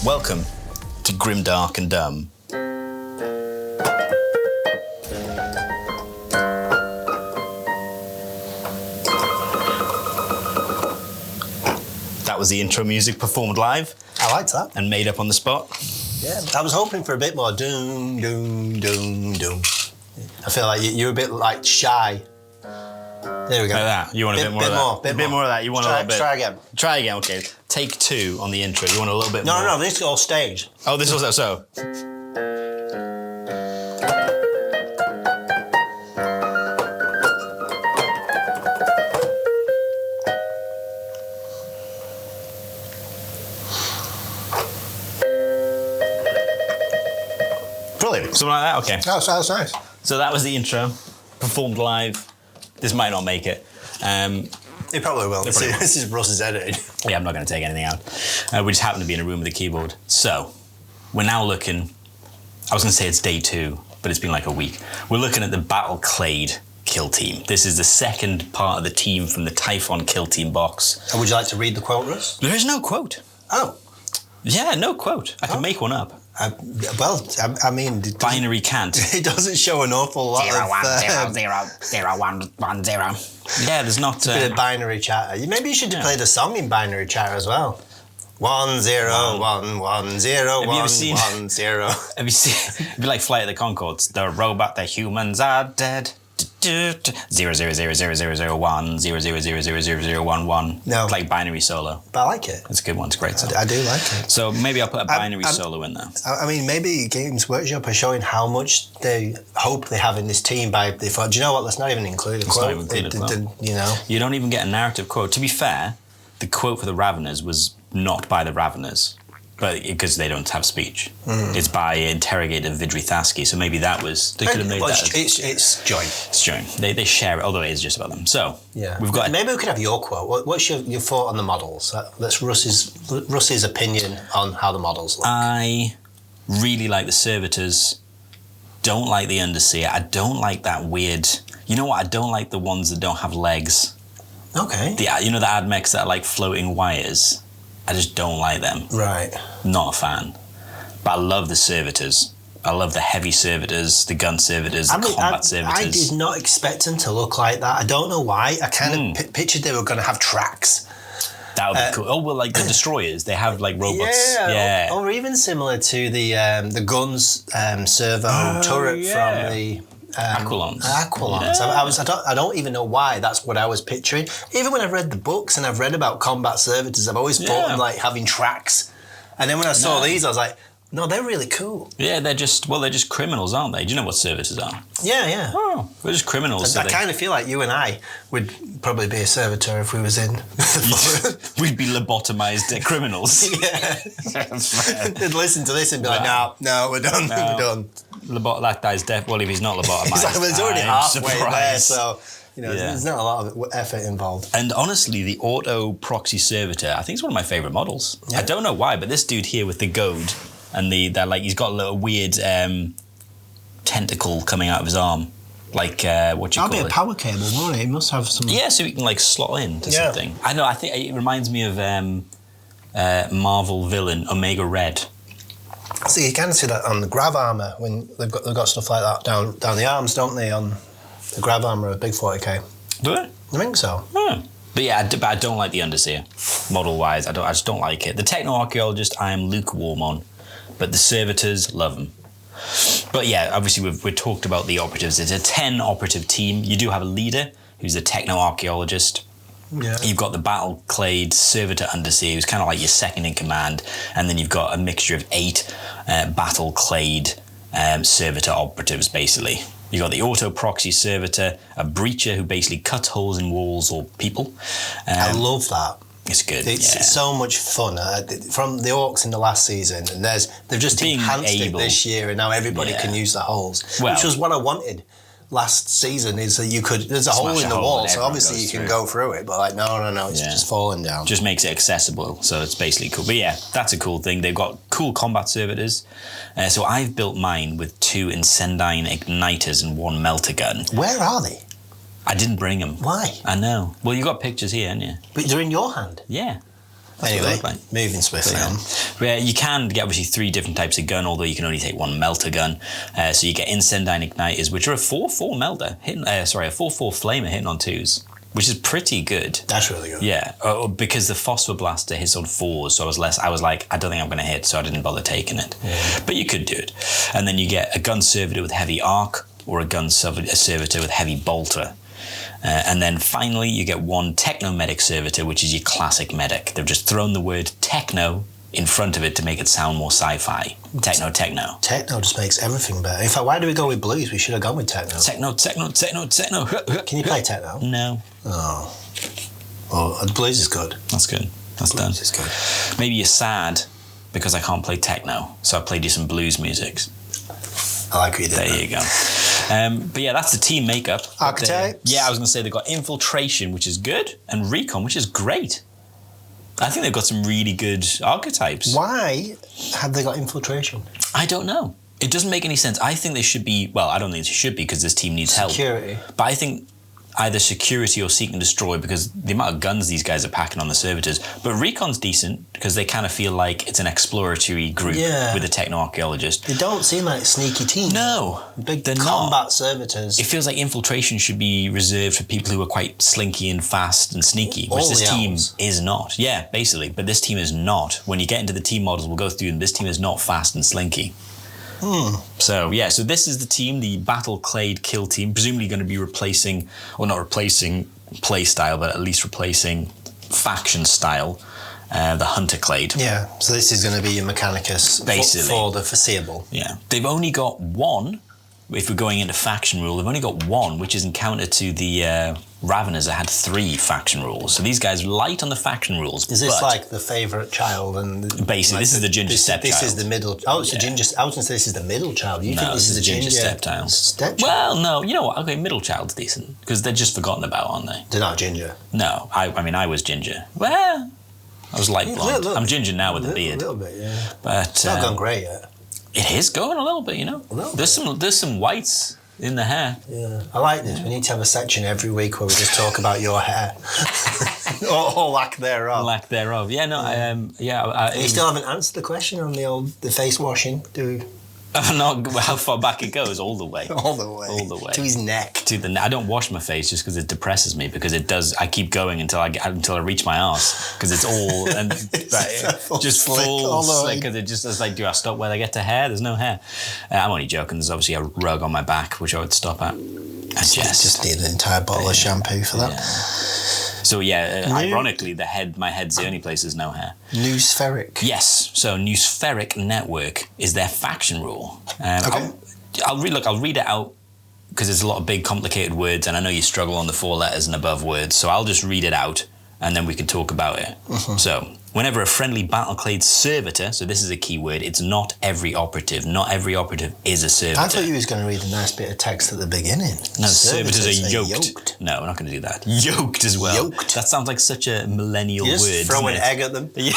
Welcome to Grimdark and Dumb. That was the intro music performed live. I liked that. And made up on the spot. Yeah, I was hoping for a bit more doom, doom, doom, doom. I feel like you're a bit like shy. There we go. Like that. You want a bit more of that? A bit more of that. You want a little bit. Try again. Try again, okay. Take 2 on the intro. You want a little bit more? No, this is all staged. Oh, this was so. Brilliant. Something like that? Okay. Oh, sounds nice. So that was the intro, performed live. This might not make it. It probably will. This is Russ's editing. Yeah, I'm not going to take anything out. We just happen to be in a room with a keyboard. So, we're now looking, I was going to say it's day 2, but it's been like a week. We're looking at the Battleclade Kill Team. This is the second part of the team from the Typhon Kill Team box. And would you like to read the quote, Russ? There is no quote. Oh. Yeah, no quote. I can make one up. I mean... Binary can't. It doesn't show an awful lot 0 1 0 0 0 1 1 0. Yeah, there's not... a bit of binary chatter. Maybe you should play the song in binary chatter as well. 1 0 1 1 0 1 1 0. Have you seen... It'd be like Flight of the Conchords. The robot, the humans are dead. 0 0 0 0 0 0 1 0 0 0 0 0 0 1 1. No. It's like binary solo. But I like it. It's a good one. It's a great song. I do like it. So maybe I'll put a binary solo in there. I mean, maybe Games Workshop are showing how much they hope they have in this team by they thought, do you know what? Let's not even include a quote. You know, you don't even get a narrative quote. To be fair, the quote for the Raveners was not by the Raveners. But because they don't have speech, it's by interrogator Vidrithaski. So maybe that was they could have made that. It's joint. It's joint. They share it, although it is just about them. So yeah, we've got. Maybe we could have your quote. What's your thought on the models? That's Russ's opinion on how the models look. I really like the servitors. Don't like the underseer. I don't like that weird. You know what? I don't like the ones that don't have legs. Okay. You know the admechs that are like floating wires. I just don't like them. Right. Not a fan. But I love the servitors. I love the heavy servitors, the gun servitors, the combat servitors. I did not expect them to look like that. I don't know why. I kind of pictured they were going to have tracks. That would be cool. Oh, well, like the destroyers, they have like robots. Yeah. Or even similar to the guns servo turret from the... Aquilons. Yeah. I don't even know why that's what I was picturing. Even when I've read the books and I've read about combat servitors, I've always thought them like having tracks. And then when I saw these, I was like, no, they're really cool. Yeah, they're just criminals, aren't they? Do you know what servitors are? Yeah. Oh, they're just criminals. I kind of feel like you and I would probably be a servitor if we was in. We'd be lobotomized criminals. Yeah. They'd listen to this and be like, no, we're done. We're done. That guy's deaf. Well, if he's not lobotomized, he's like, well, it's already halfway there, so Yeah. There's not a lot of effort involved. And honestly, the auto proxy servitor, I think it's one of my favorite models. Yeah. I don't know why, but this dude here with the goad and he's got a little weird tentacle coming out of his arm. Like, what you call it? That'll be a power cable, won't it? It must have some... Yeah, so you can, like, slot into something. I know, I think it reminds me of Marvel villain Omega Red. So you can see that on the grav armour, when they've got stuff like that down the arms, don't they, on the grav armour of Big 40k? Do they? I think so. Hmm. But yeah, I don't like the Underseer, model-wise. I just don't like it. The Techno-Archaeologist, I am lukewarm on. But the Servitors, love them. But yeah, obviously we've talked about the operatives. It's a 10-operative team. You do have a leader, who's a Techno-Archaeologist. Yeah. You've got the Battleclade Servitor Underseer, who's kind of like your second in command. And then you've got a mixture of 8 Battleclade Servitor operatives, basically. You've got the Auto Proxy Servitor, a Breacher who basically cuts holes in walls or people. I love that. It's good. It's so much fun. From the Orcs in the last season, and they've just enhanced it this year, and now everybody can use the holes, which was what I wanted last season. Is that there's a hole in the wall, so obviously you can go through it, but like no, it's just falling down. Just makes it accessible, so it's basically cool. But yeah, that's a cool thing. They've got cool combat servitors. So I've built mine with 2 Incendine Igniters and 1 Melter Gun. Where are they? I didn't bring them. Why? I know. Well, you got pictures here, haven't you? But they're in your hand. Yeah. Anyway, moving swiftly on. You can get obviously 3 different types of gun, although you can only take 1 melter gun. So you get Incendine Igniters, which are a 4/4 melter, hitting, a 4/4 flamer hitting on 2s, which is pretty good. That's really good. Yeah, because the Phosphor Blaster hits on 4s, so I was like, I don't think I'm going to hit, so I didn't bother taking it. Yeah. But you could do it. And then you get a gun servitor with heavy arc, or a gun servitor with heavy bolter. And then finally, you get 1 Techno-Medic Servitor, which is your classic medic. They've just thrown the word techno in front of it to make it sound more sci-fi. Techno. Techno just makes everything better. In fact, why do we go with blues? We should have gone with techno. Techno. Can you play techno? No. Oh. Well, the blues is good. That's good. That's done. Blues is good. Maybe you're sad because I can't play techno, so I played you some blues music. I like what you did. There you go. But yeah, that's the team makeup. Archetypes? Yeah, I was going to say they've got Infiltration, which is good, and Recon, which is great. I think they've got some really good archetypes. Why have they got Infiltration? I don't know. It doesn't make any sense. I think they should be, well, I don't think they should be because this team needs help. Security. But I think either security or seek and destroy because the amount of guns these guys are packing on the servitors. But Recon's decent because they kind of feel like it's an exploratory group with a techno-archaeologist. They don't seem like sneaky teams. No. They're combat servitors. It feels like Infiltration should be reserved for people who are quite slinky and fast and sneaky, which this team is not. Yeah, basically. But this team is not. When you get into the team models, we'll go through them. This team is not fast and slinky. So this is the team, the Battleclade Kill Team, presumably going to be replacing, or not replacing play style, but at least replacing faction style, the Hunter Clade. Yeah, so this is going to be your Mechanicus basically for the foreseeable. Yeah, they've only got 1. If we're going into faction rule, they've only got 1, which is in counter to the Raveners that had 3 faction rules. So these guys are light on the faction rules. Is this like the favourite child? And basically, this is the ginger stepchild. This is the middle. Oh, it's the ginger. I was going to say this is the middle child. You think this is the ginger stepchild? Well, no. You know what? Okay, middle child's decent because they're just forgotten about, aren't they? They're not ginger. No, I mean I was ginger. Well, I was light blonde. I'm ginger now with a beard. A little bit, yeah. But it's not gone grey yet. It is going a little bit, you know. There's some whites in the hair. Yeah, I like this. We need to have a section every week where we just talk about your hair, or lack thereof. Lack thereof. Yeah, no. You still haven't answered the question on the face washing, do we? Not how far back it goes, all the way. All the way. To his neck. I don't wash my face just because it depresses me because it does. I keep going until I reach my arse because it's all and just full slick because it's like, do I stop where I get to hair? There's no hair. I'm only joking. There's obviously a rug on my back which I would stop at. And just need an entire bottle of shampoo for that. Yeah. So ironically, my head's the only place there's no hair. Noospheric. Yes. So Noospheric Network is their faction rule. Okay. I'll read it out because there's a lot of big, complicated words, and I know you struggle on the 4 letters and above words. So I'll just read it out, and then we can talk about it. So, whenever a friendly Battleclade servitor, so this is a key word, it's not every operative. Not every operative is a servitor. I thought you was going to read a nice bit of text at the beginning. No, servitors are yoked. No, we're not going to do that. Yoked as well. Yoked. That sounds like such a millennial word. Just throw an egg at them. Yeah.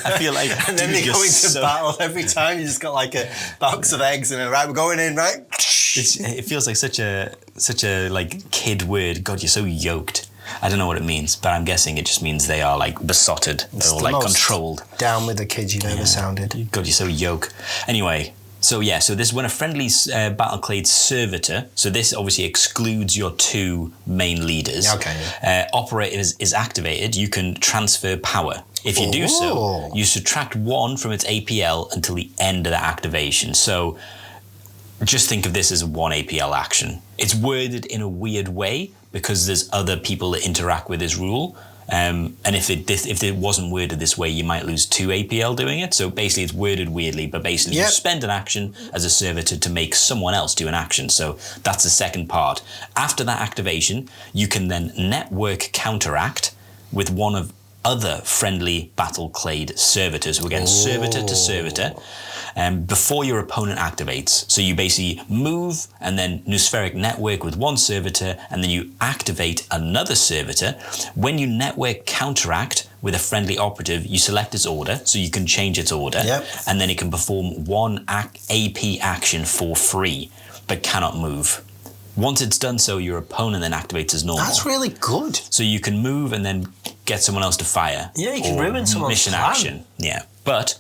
I feel like... and then they go into battle every time. You just got like a box of eggs and right, we're going in, right? It feels like such a like kid word. God, you're so yoked. I don't know what it means, but I'm guessing it just means they are like besotted or like controlled. Down with the kids you've ever sounded. God, you're so yoke. Anyway, so this is when a friendly Battleclade servitor, so this obviously excludes your 2 main leaders. Okay. Operators is activated, you can transfer power. If you do so, you subtract 1 from its APL until the end of the activation. So just think of this as a 1 APL action. It's worded in a weird way because there's other people that interact with this rule. And if it wasn't worded this way, you might lose 2 APL doing it. So basically it's worded weirdly, but basically you spend an action as a servitor to make someone else do an action. So that's the second part. After that activation, you can then network counteract with one of other friendly Battleclade servitors. So again, servitor to servitor. Before your opponent activates. So you basically move and then Noospheric network with 1 servitor and then you activate another servitor. When you network counteract with a friendly operative, you select its order, so you can change its order, and then it can perform 1 AP action for free, but cannot move. Once it's done so, your opponent then activates as normal. That's really good. So you can move and then get someone else to fire. Yeah, you can ruin someone's mission plan. action. Yeah, but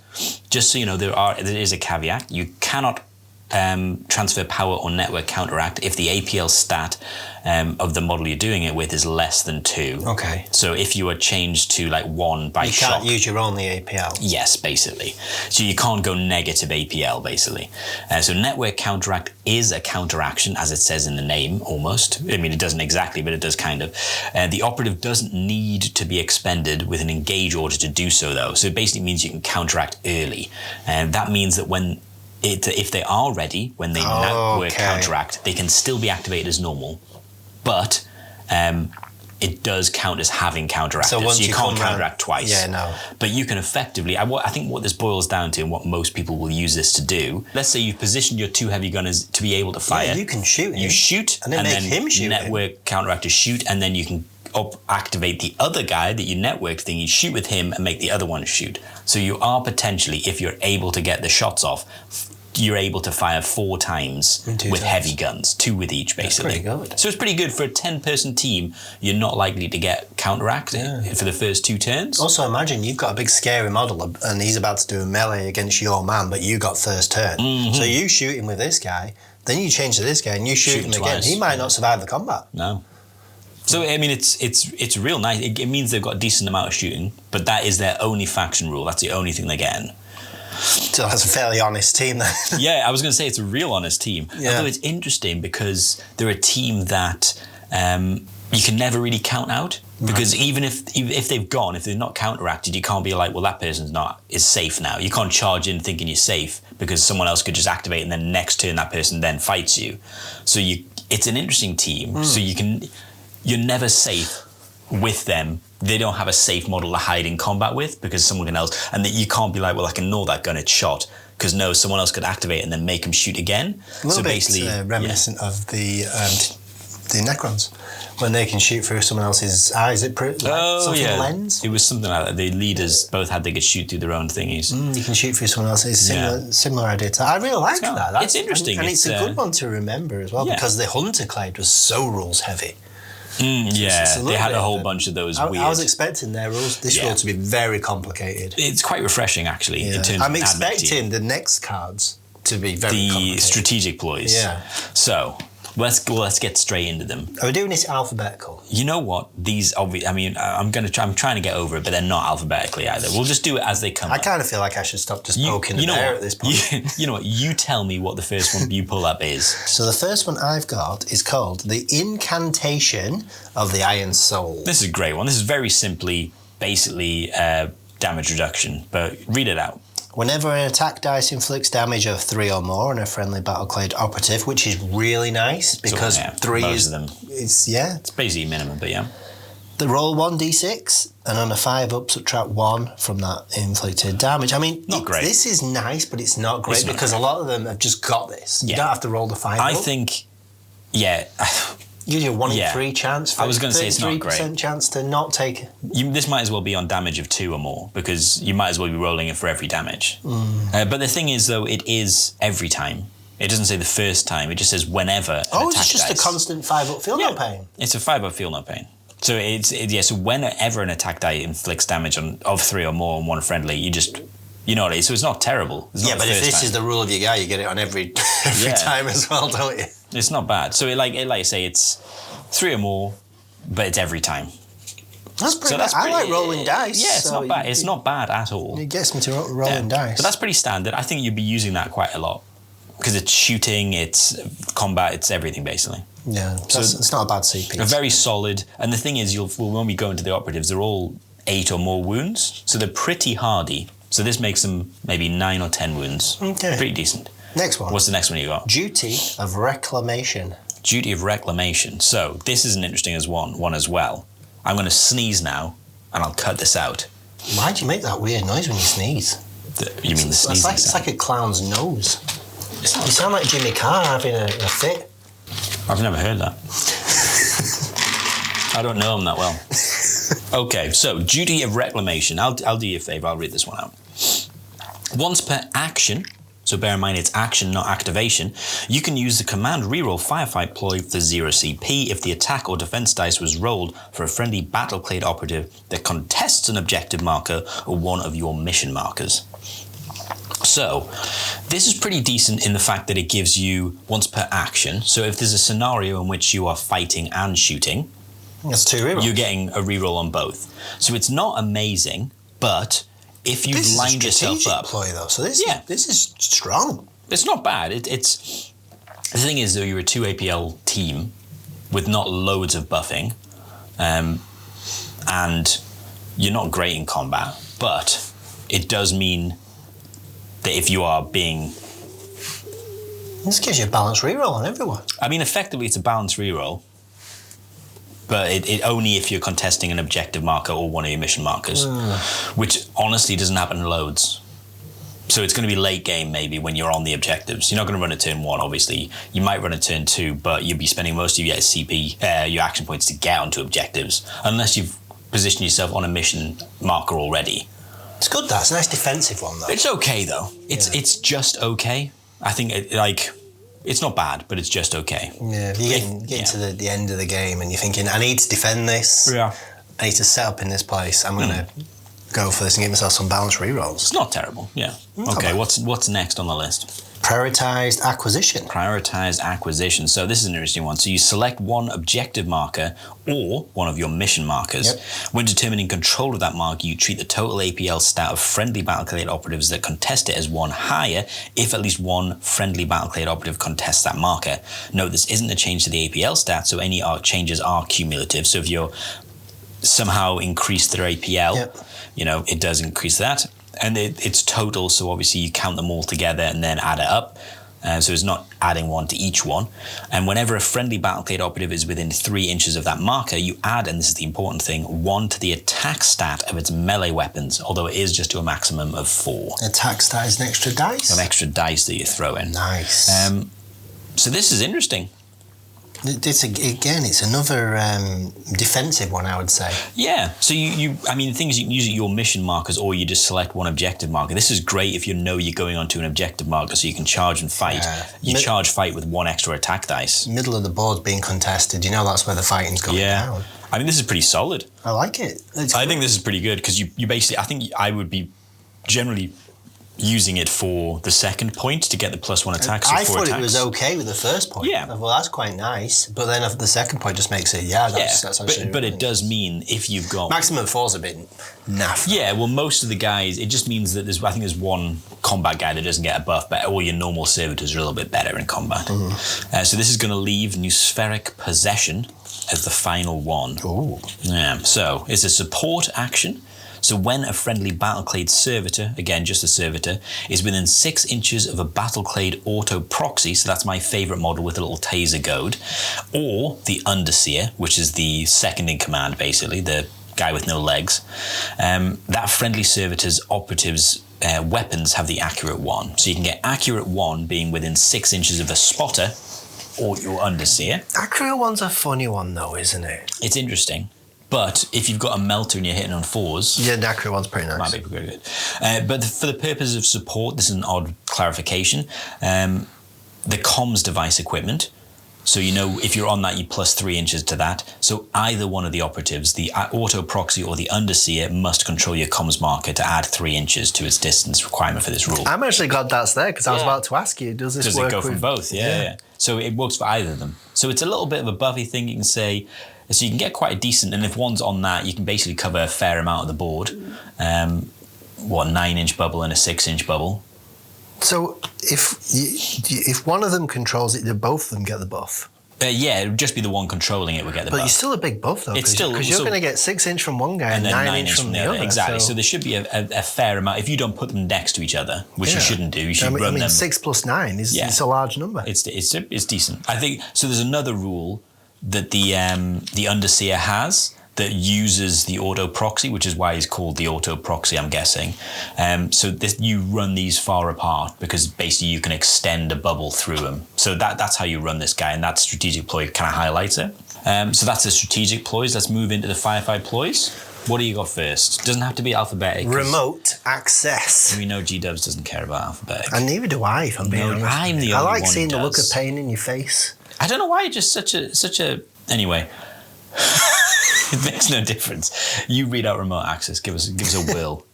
just so you know, there is a caveat. You cannot transfer power or network counteract if the APL stat of the model you're doing it with is less than 2. Okay. So if you are changed to like 1 by shock, you can't use your only APL. Yes, basically. So you can't go negative APL, basically. So network counteract is a counteraction, as it says in the name, almost. I mean, it doesn't exactly, but it does kind of. The operative doesn't need to be expended with an engage order to do so, though. So it basically means you can counteract early. And that means that if they are ready, when they network counteract, they can still be activated as normal, but it does count as having counteracted. So you can't counteract twice. Yeah, no. But you can effectively, I think what this boils down to and what most people will use this to do, let's say you've positioned your 2 heavy gunners to be able to fire. Yeah, you can shoot him. You shoot, and then make him shoot network counteract to shoot, and then you can activate the other guy that you networked thingy, shoot with him and make the other one shoot. So you are potentially, if you're able to get the shots off, you're able to fire 4 times with heavy guns, 2 with each, basically. That's pretty good. So it's pretty good for a 10-person team. You're not likely to get counteract for the first 2 turns. Also, imagine you've got a big scary model and he's about to do a melee against your man, but you got first turn. Mm-hmm. So you shoot him with this guy, then you change to this guy and you shoot him again. He might not survive the combat. No. So I mean, it's real nice. It means they've got a decent amount of shooting, but that is their only faction rule. That's the only thing they're getting. So that's a fairly honest team then. Yeah, I was going to say it's a real honest team. Yeah. Although it's interesting because they're a team that you can never really count out. Because even if they're not counteracted, you can't be like, well, that person's is safe now. You can't charge in thinking you're safe because someone else could just activate and then next turn that person then fights you. So it's an interesting team. So you're never safe with them. They don't have a safe model to hide in combat with because someone else, and that you can't be like, well, I can ignore that gun, it's shot. Because no, someone else could activate and then make them shoot again. A little bit reminiscent of the Necrons, when they can shoot through someone else's eyes. Lens? It was something like that. The leaders both they could shoot through their own thingies. You can shoot through someone else's. Similar idea to that. I really like that. It's interesting. And it's a good one to remember as well because the Hunter Clade was so rules heavy. They had a whole bunch of those weird. I was expecting their rules, rule to be very complicated. It's quite refreshing, actually, in terms I'm expecting the next cards to be very complicated. The strategic ploys. Yeah. So let's get straight into them. Are we doing this alphabetical? You know what? These I'm trying to get over it, but they're not alphabetically either. We'll just do it as they come. I kind of feel like I should stop just poking the bear at this point. You know what? You tell me what the first one you pull up is. So the first one I've got is called the Incantation of the Iron Soul. This is a great one. This is very simply, basically, damage reduction. But read it out. Whenever an attack dice inflicts damage of 3 or more on a friendly Battleclade operative, which is really nice because 3 is them. It's basically minimum, but yeah. They roll 1d6 and on a 5 up subtract 1 from that inflicted damage. I mean, not great. This is nice, but it's not great because a lot of them have just got this. You don't have to roll the 5 up. I think, Gives you a 1 in 3 chance. I was going to say it's not great. 33% chance to not take it. This might as well be on damage of 2 or more because you might as well be rolling it for every damage. But the thing is, though, it is every time. It doesn't say the first time. It just says whenever. It's just a constant 5 up feel no pain. It's a 5 up feel no pain. So so whenever an attack die inflicts damage of 3 or more on one friendly, you know what I mean? So it's not terrible. It's not but if this is the rule of your guy, you get it on every time as well, don't you? It's not bad. So like I say, it's 3 or more, but it's every time. That's pretty. I like rolling dice. Yeah, it's not bad. It's not bad at all. It gets me to rolling dice. But that's pretty standard. I think you'd be using that quite a lot because it's shooting, it's combat, it's everything basically. Yeah, so it's not a bad CP. A very solid. And the thing is, when we go into the operatives, they're all 8 or more wounds, so they're pretty hardy. So this makes them maybe 9 or 10 wounds. Okay. Pretty decent. Next one. What's the next one you got? Duty of Reclamation. Duty of Reclamation. So this is an interesting one as well. I'm going to sneeze now, and I'll cut this out. Why do you make that weird noise when you sneeze? You mean the sneezing sound? It's like a clown's nose. You sound like Jimmy Carr having a fit. I've never heard that. I don't know him that well. Okay, so Duty of Reclamation. I'll do you a favour. I'll read this one out. Once per action, so bear in mind it's action, not activation, you can use the command reroll Firefight Ploy for 0 CP if the attack or defense dice was rolled for a friendly Battleclade operative that contests an objective marker or one of your mission markers. So, this is pretty decent in the fact that it gives you once per action. So if there's a scenario in which you are fighting and shooting, that's 2 rerolls. You're getting a reroll on both. So it's not amazing, but if you've lined yourself up, ploy though. So this is strong. It's not bad. It's the thing is though, you're a 2 APL team with not loads of buffing, and you're not great in combat, but it does mean that if you are being... This gives you a balanced reroll on everyone. I mean, effectively, it's a balanced reroll, but it only if you're contesting an objective marker or one of your mission markers, which honestly doesn't happen loads. So it's going to be late game maybe when you're on the objectives. You're not going to run a turn 1, obviously. You might run a turn 2, but you'll be spending most of your CP, your action points to get onto objectives, unless you've positioned yourself on a mission marker already. It's good, that's a nice defensive one, though. It's okay, though. It's just okay. I think, it's not bad, but it's just okay. Yeah, you get to the end of the game and you're thinking, I need to defend this. Yeah. I need to set up in this place. I'm going to go for this and give myself some balanced rerolls. It's not terrible, yeah. Okay, what's next on the list? Prioritized acquisition. Prioritized acquisition. So this is an interesting one. So you select one objective marker or one of your mission markers. Yep. When determining control of that marker, you treat the total APL stat of friendly Battleclade operatives that contest it as 1 higher if at least one friendly Battleclade operative contests that marker. Note this isn't a change to the APL stat, so any changes are cumulative. So if you're somehow increase their APL, it does increase that. And it's total, so obviously you count them all together and then add it up. So it's not adding 1 to each one. And whenever a friendly Battleclade operative is within 3 inches of that marker, you add, and this is the important thing, 1 to the attack stat of its melee weapons, although it is just to a maximum of 4. Attack stat is an extra dice? An extra dice that you throw in. Nice. So this is interesting. It's another defensive one, I would say. Yeah. So I mean, the thing is, you can use your mission markers, or you just select one objective marker. This is great if you know you're going onto an objective marker, so you can charge and fight. You charge fight with 1 extra attack dice. Middle of the board being contested. You know that's where the fighting's going down. I mean, this is pretty solid. I like it. I think this is pretty good because you basically, I think I would be generally using it for the second point to get the +1 attack. So I thought it was okay with the first point. Yeah. Well, that's quite nice. But then the second point just makes it, that's actually but really it does mean if you've got... Maximum 4's a bit naff. Yeah, well, most of the guys, it just means that I think there's one combat guy that doesn't get a buff, but all your normal servitors are a little bit better in combat. So this is going to leave Nuspheric Possession as the final one. Ooh. Yeah, so it's a support action. So when a friendly Battleclade servitor, again just a servitor, is within 6 inches of a Battleclade auto proxy, so that's my favourite model with a little taser goad, or the Underseer, which is the second in command basically, the guy with no legs, that friendly servitor's operatives weapons have the accurate 1. So you can get accurate 1 being within 6 inches of a spotter or your Underseer. Accurate 1's a funny one though, isn't it? It's interesting. But if you've got a melter and you're hitting on 4s... Yeah, the accurate one's pretty nice. Might be pretty good. But for the purpose of support, this is an odd clarification. The comms device equipment. So you know if you're on that, you +3 inches to that. So either one of the operatives, the auto proxy or the Underseer, must control your comms marker to add 3 inches to its distance requirement for this rule. I'm actually glad that's there because I was about to ask you, does it go from both? Yeah. So it works for either of them. So it's a little bit of a buffy thing, you can say. So you can get quite a decent, and if one's on that, you can basically cover a fair amount of the board. 9-inch bubble and a 6-inch bubble. So if one of them controls it, do both of them get the buff? Yeah, it would just be the one controlling it would get the buff. But you're still a big buff though. Because you're going to get 6-inch from one guy and 9-inch from the other. Exactly. So there should be a fair amount. If you don't put them next to each other, which you shouldn't do, you should run them. 6 + 9 is it's a large number. It's decent. I think so. There's another rule that the Underseer has that uses the auto proxy, which is why he's called the auto proxy, I'm guessing. So you run these far apart because basically you can extend a bubble through them. So that's how you run this guy, and that strategic ploy kind of highlights it. So that's the strategic ploys. Let's move into the firefight ploys. What do you got first? Doesn't have to be alphabetic. Remote access. We know G-Dubs doesn't care about alphabetic. And neither do I, if I'm being honest. I'm the only I like one seeing who the look does. of pain in your face. I don't know why you're just such a... Anyway. It makes no difference. You read out remote access. Give us a will.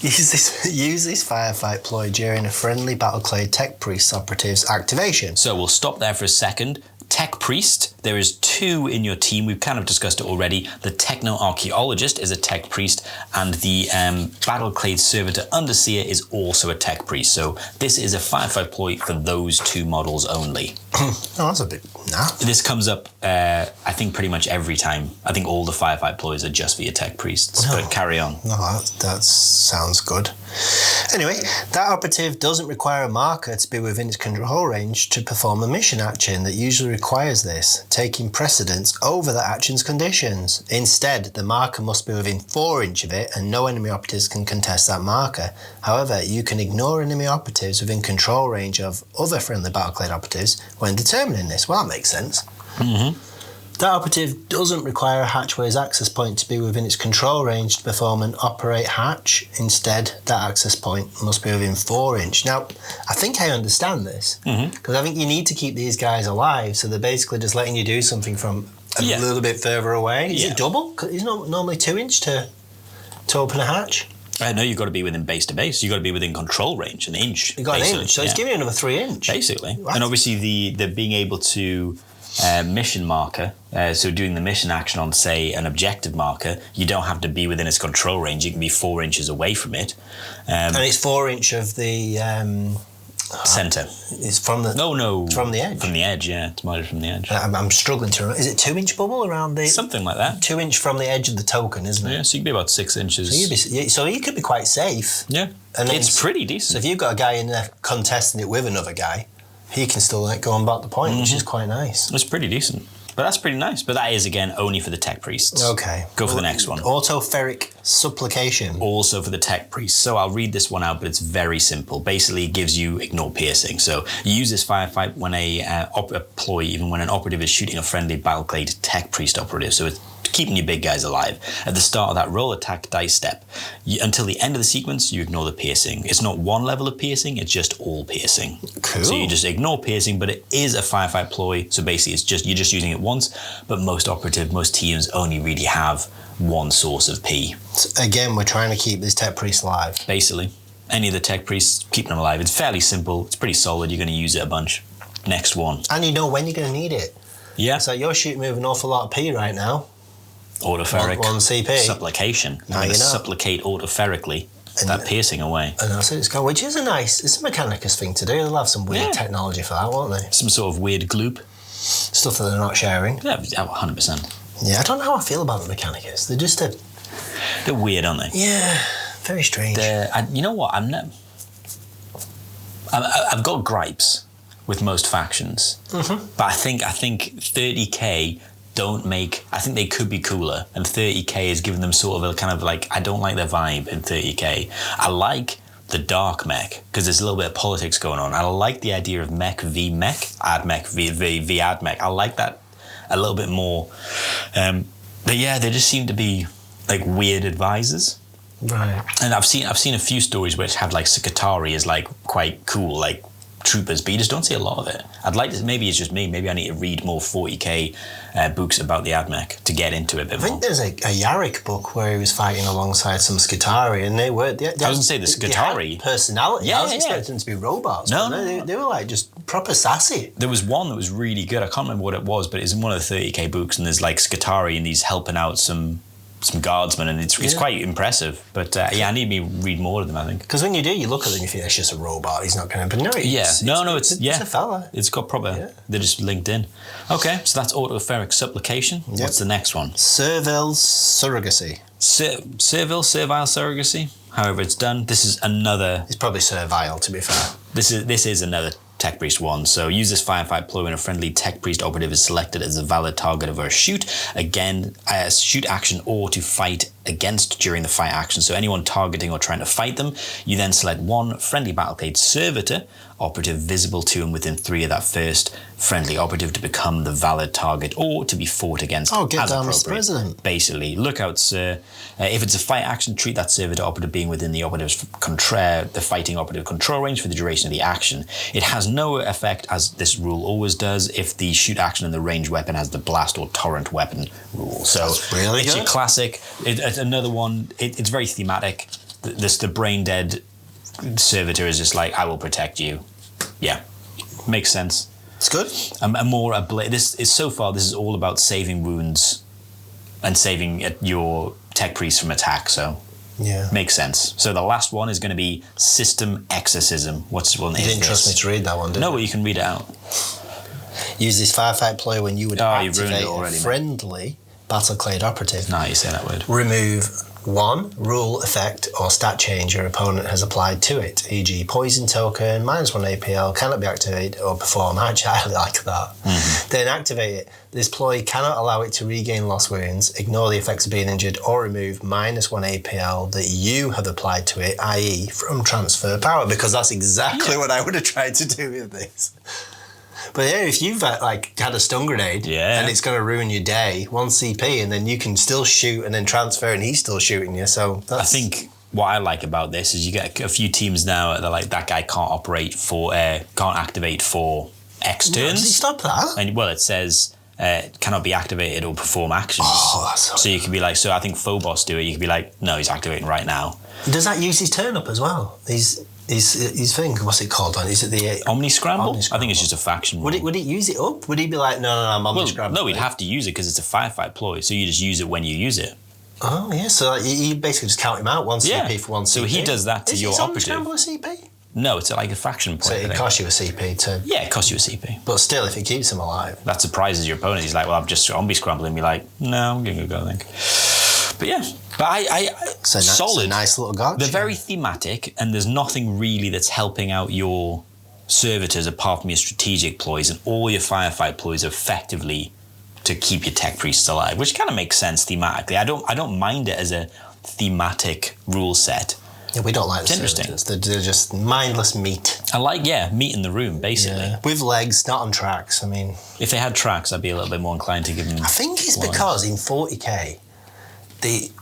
Use this firefight ploy during a friendly Battleclade Tech Priest Operatives activation. So we'll stop there for a second. Tech Priest, there is 2 in your team. We've kind of discussed it already. The Techno Archaeologist is a Tech Priest, and the Battleclade Servitor Underseer is also a Tech Priest. So this is a firefight ploy for those 2 models only. Oh, that's a bit naff. This comes up, I think, pretty much every time. I think all the firefight ploys are just for your Tech Priests, but carry on. No, that sounds good. Anyway, that operative doesn't require a marker to be within its control range to perform a mission action that usually requires this, taking precedence over the action's conditions. Instead, the marker must be within 4 inches of it, and no enemy operatives can contest that marker. However, you can ignore enemy operatives within control range of other friendly Battleclade operatives when determining this. Well, that makes sense. Mm-hmm. That operative doesn't require a hatchway's access point to be within its control range to perform an operate hatch. Instead, that access point must be within 4 inches. Now, I think I understand this, because I think you need to keep these guys alive, so they're basically just letting you do something from a little bit further away. Is it double? 'Cause it's not normally 2 inch to open a hatch. No, you've got to be within base to base. You've got to be within control range, an inch. You've got an inch, so it's giving you another 3 inch. Basically. What? And obviously the being able to mission marker, so doing the mission action on, say, an objective marker, you don't have to be within its control range. You can be 4 inches away from it. And it's 4 inch of the... centre. It's from the... No. From the edge. From the edge, yeah. It's marked from the edge. I'm struggling to remember. Is it 2 inch bubble around the... Something like that. 2 inch from the edge of the token, isn't it? Yeah, so you could be about 6 inches. So you could be quite safe. Yeah. And it's pretty decent. So if you've got a guy in there contesting it with another guy, he can still go and back the point, which is quite nice. It's pretty decent. But that's pretty nice. But that is, again, only for the Tech Priests. Okay. Go for the next one. Autoferic Supplication. Also for the Tech Priests. So I'll read this one out, but it's very simple. Basically, it gives you ignore piercing. So you use this firefight when a ploy, even when an operative is shooting a friendly Battleclade Tech Priest operative. So it's keeping your big guys alive. At the start of that roll attack dice step, until the end of the sequence, you ignore the piercing. It's not one level of piercing, it's just all piercing. Cool. So you just ignore piercing, but it is a firefight ploy. So basically, you're just using it once, but most teams only really have one source of P. So again, we're trying to keep this Tech Priest alive. Basically. Any of the Tech Priests, keeping them alive. It's fairly simple. It's pretty solid. You're going to use it a bunch. Next one. And you know when you're going to need it. Yeah. So you're shooting with an awful lot of P right now. Autoferic. One CP. Supplication. I'm going to supplicate autoferically that piercing away. And that's it. It's going, which is it's a Mechanicus thing to do. They'll have some weird technology for that, won't they? Some sort of weird gloop. Stuff that they're not sharing. Yeah, 100%. Yeah, I don't know how I feel about the Mechanicus. They're just they're weird, aren't they? Yeah, very strange. You know what? I've got gripes with most factions, but I think 30k don't make. I think they could be cooler, and 30k is giving them sort of a kind of like, I don't like their vibe in 30k. I like the dark mech because there's a little bit of politics going on. I like the idea of mech v mech, ad mech v ad mech. I like that a little bit more. But yeah, they just seem to be like weird advisors. Right. And I've seen a few stories which have like Sakatari as like quite cool, like troopers, but you just don't see a lot of it. I'd like to, maybe it's just me, maybe I need to read more 40k books about the AdMech to get into it a bit more. I think there's a Yarick book where he was fighting alongside some Skitarii, and they were... I was going to say the Skitarii. Personality. I was expecting them to be robots. No. They were like just proper sassy. There was one that was really good. I can't remember what it was, but it's in one of the 30k books, and there's like Skitarii and he's helping out some guardsmen, and it's quite impressive. But I need to read more of them, I think. Because when you do, you look at them and you think it's just a robot, he's not going to... But no, it's a fella. It's got proper... They're just linked in. Okay, so that's autoferic supplication. Yep. What's the next one? Servile surrogacy. Servile surrogacy, however it's done. This is another... It's probably servile, to be fair. This is another Tech Priest one. So use this firefight ploy when a friendly Tech Priest operative is selected as a valid target of a shoot. Again, a shoot action or to fight against during the fight action. So anyone targeting or trying to fight them, you then select one friendly Battleclade servitor operative visible to and within 3 of that first friendly operative to become the valid target or to be fought against get as down, appropriate. Mr. President. Basically, look out, sir. If it's a fight action, treat that servitor operative being within the operative's the fighting operative control range for the duration of the action. It has no effect, as this rule always does, if the shoot action and the range weapon has the blast or torrent weapon rule. So that's really it's good. your classic. It's another one. It's very thematic. The brain dead servitor is just like, I will protect you. Yeah, makes sense. It's good. This is all about saving wounds and saving your tech priest from attack. So yeah, makes sense. So the last one is going to be system exorcism. What's one? You didn't trust me to read that one, did you? No, but you can read it out. Use this firefight ploy when you would activate already, a friendly Battleclade operative. No, you say that word. Remove 1 rule, effect, or stat change your opponent has applied to it, e.g. poison token, -1 APL, cannot be activated or perform. Actually, I like that. Mm-hmm. Then activate it. This ploy cannot allow it to regain lost wounds, ignore the effects of being injured, or remove -1 APL that you have applied to it, i.e. from transfer power, because that's exactly what I would have tried to do with this. But yeah, if you've had a stun grenade and it's going to ruin your day, 1 CP, and then you can still shoot and then transfer, and he's still shooting you. So I think what I like about this is you get a few teams now that are like, that guy can't activate for X turns. Does he stop that? And it says cannot be activated or perform actions. Oh, that's so you could be like, so I think Phobos do it. You could be like, no, he's activating right now. Does that use his turn up as well? His thing, what's it called? Is it the Omni Scramble? I think it's just a faction rule. Would it use it up? Would he be like, no, I'm Omni Scramble? No, he'd have to use it because it's a firefight ploy. So you just use it when you use it. Oh yeah, so you basically just count him out 1 CP for 1 CP. So he does that to your operative. Is Omni Scramble a CP? No, it's like a faction point. So it costs you a CP to... Yeah, it costs you a CP. But still, if it keeps him alive... That surprises your opponent. He's like, well, I'm just Omni Scrambling. You're like, no, I'm going to go, I think. But yeah, solid. It's a nice little gotcha. They're very thematic, and there's nothing really that's helping out your servitors apart from your strategic ploys, and all your firefight ploys are effectively to keep your tech priests alive, which kind of makes sense thematically. I don't mind it as a thematic rule set. Yeah, we don't like it's interesting. They're just mindless meat. I like, meat in the room, basically. Yeah. With legs, not on tracks. I mean... If they had tracks, I'd be a little bit more inclined to give them... I think it's because in 40k,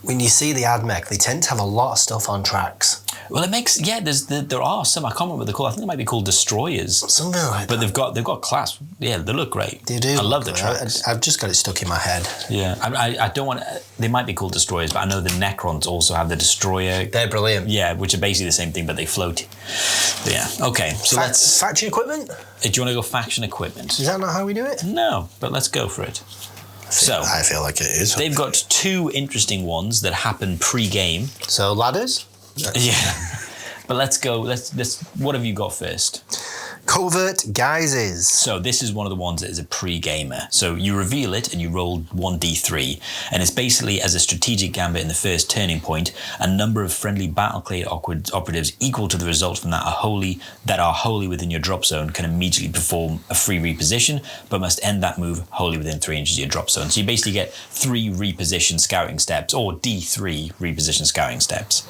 when you see the ad mech, they tend to have a lot of stuff on tracks. Well, it makes there are some. I can't remember what they're called. I think they might be called destroyers. Something like that. But they've got class. Yeah, they look great. They do. I love the tracks. I've just got it stuck in my head. Yeah, I don't want. They might be called destroyers, but I know the Necrons also have the destroyer. They're brilliant. Yeah, which are basically the same thing, but they float. But yeah. Okay. So let's faction equipment. Do you want to go faction equipment? Is that not how we do it? No, but let's go for it. I feel like it is. They've got 2 interesting ones that happen pre-game. So ladders. Yeah. But let's go. What have you got first? Covert guises. So this is one of the ones that is a pre-gamer. So you reveal it and you roll 1d3. And it's basically, as a strategic gambit in the first turning point, a number of friendly Battleclade operatives equal to the result from that are wholly within your drop zone can immediately perform a free reposition, but must end that move wholly within 3 inches of your drop zone. So you basically get 3 reposition scouting steps, or D3 reposition scouting steps.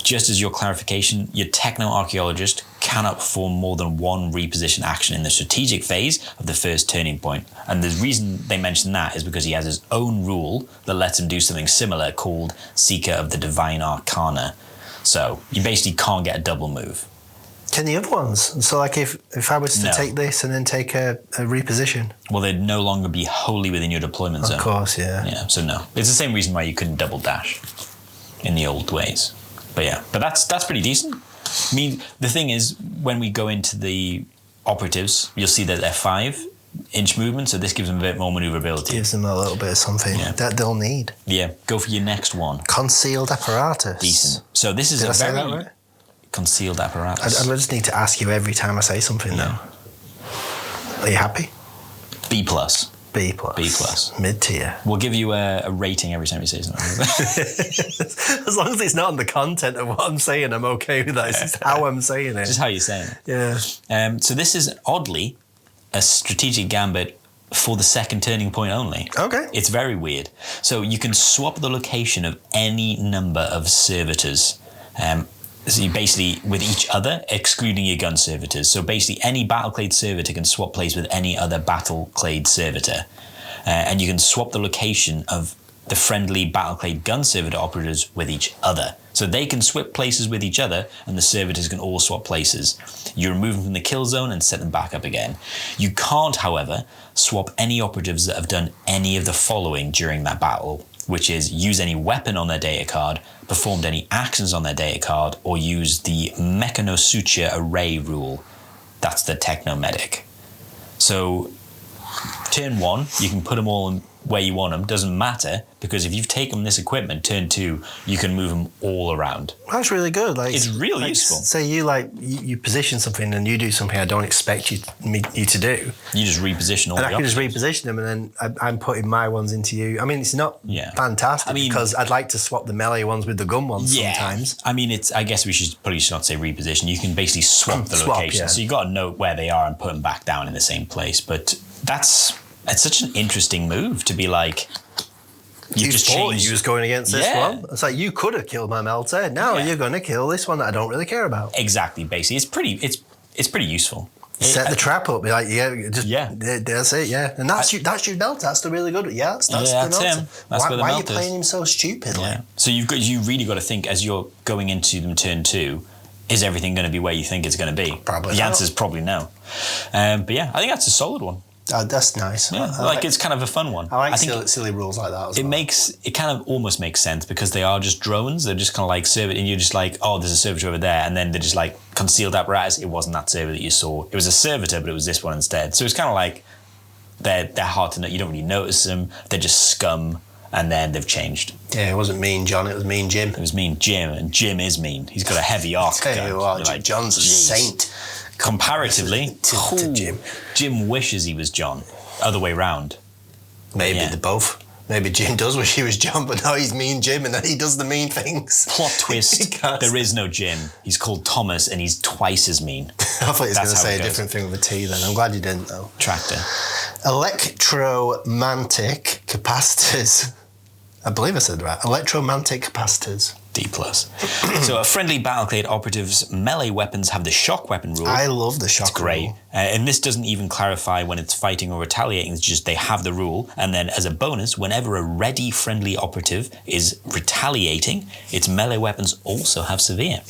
Just as your clarification, your techno-archaeologist cannot perform more than 1 reposition action in the strategic phase of the first turning point. And the reason they mention that is because he has his own rule that lets him do something similar called Seeker of the Divine Arcana. So you basically can't get a double move. Can the other ones? So like if I was to take this and then take a reposition? Well, they'd no longer be wholly within your deployment zone. Of course, yeah. Yeah, so no. It's the same reason why you couldn't double dash in the old ways. But yeah, but that's pretty decent. I mean, the thing is, when we go into the operatives, you'll see that they're 5-inch movement, so this gives them a bit more maneuverability. Gives them a little bit of something that they'll need. Yeah, go for your next one. Concealed apparatus. Decent. So this is Did I say that right? Concealed apparatus. I just need to ask you every time I say something now. Are you happy? B+. B+. B+. Mid-tier. We'll give you a rating every time you say something. As long as it's not on the content of what I'm saying, I'm okay with that. It's just how I'm saying it. Just how you're saying it. Yeah. So this is, oddly, a strategic gambit for the second turning point only. Okay. It's very weird. So you can swap the location of any number of servitors. So you basically, with each other, excluding your gun servitors. So basically any Battleclade servitor can swap place with any other Battleclade servitor. And you can swap the location of the friendly Battleclade gun servitor operatives with each other. So they can swap places with each other, and the servitors can all swap places. You remove them from the kill zone and set them back up again. You can't, however, swap any operatives that have done any of the following during that battle, which is use any weapon on their data card, performed any actions on their data card, or use the Mechanosuture array rule. That's the Technomedic. So turn 1, you can put them all in where you want them, doesn't matter, because if you've taken this equipment, turn 2, you can move them all around. That's really good. Like, it's really useful. Say you position something and you do something I don't expect you to do. You just reposition all and the I can just reposition them, and then I'm putting my ones into you. I mean, it's not fantastic, because I'd like to swap the melee ones with the gun ones sometimes. I mean, I guess we should probably not say reposition. You can basically swap the location. Yeah. So you've got to know where they are and put them back down in the same place. But it's such an interesting move to be like, you just changed. You was going against this one. It's like, you could have killed my melter. Now you're going to kill this one that I don't really care about. Exactly. Basically, it's pretty useful. Set the trap up. Be like, that's it. Yeah, and that's your melter. That's the really good. Yeah, that's him. Why are you playing him so stupidly? Yeah. So you really got to think as you're going into them turn 2. Is everything going to be where you think it's going to be? Probably. The answer is probably no. But yeah, I think that's a solid one. That's nice. Yeah, it's kind of a fun one. I think silly rules like that as well. It kind of almost makes sense because they are just drones. They're just kind of like servitor, and you're just like, oh, there's a servitor over there, and then they're just like concealed apparatus. It wasn't that servitor that you saw. It was a servitor, but it was this one instead. So it's kind of like they're hard to know. You don't really notice them. They're just scum, and then they've changed. Yeah, it wasn't Mean John. It was Mean Jim. It was Mean Jim, and Jim is mean. He's got a heavy arc. Tell you what, like, John's a saint. Comparatively, to Jim. Jim wishes he was John. Other way round. Maybe they're both. Maybe Jim does wish he was John, but now he's Mean Jim and then he does the mean things. Plot twist, there is no Jim. He's called Thomas and he's twice as mean. I thought he was going to say a different thing with a T then. I'm glad you didn't though. Tractor. Electromantic capacitors. I believe I said that. Electromantic capacitors. D+. So a friendly Battleclade operative's melee weapons have the shock weapon rule. I love the shock rule. It's great. And this doesn't even clarify when it's fighting or retaliating. It's just they have the rule. And then as a bonus, whenever a ready friendly operative is retaliating, its melee weapons also have severe.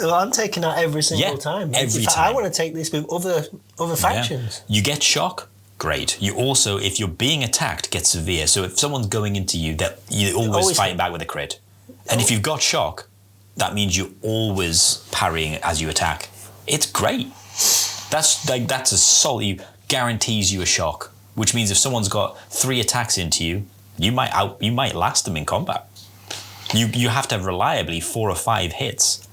I'm taking that every single time. Every time. I want to take this with other factions. You get shock. Great. You also, if you're being attacked, get severe. So if someone's going into you, that you're always fighting back with a crit. And if you've got shock, that means you're always parrying as you attack. It's great. That's a solid, guarantees you a shock, which means if someone's got 3 attacks into you, you might last them in combat. You have to have reliably 4 or 5 hits.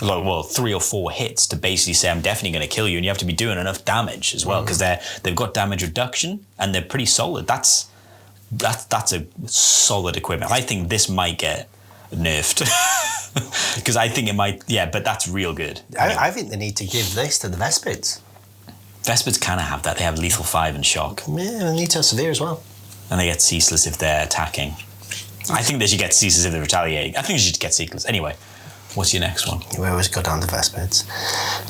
Well, 3 or 4 hits to basically say I'm definitely going to kill you, and you have to be doing enough damage as well because they've got damage reduction and they're pretty solid. That's a solid equipment. I think this might get nerfed because I think it might, but that's real good. I think they need to give this to the Vespids. Vespids kind of have that. They have lethal 5 and shock. Yeah, they need to have severe as well. And they get ceaseless if they're attacking. I think they should get ceaseless if they're retaliating. I think they should get ceaseless. Anyway, what's your next one? We always go down to Vespids.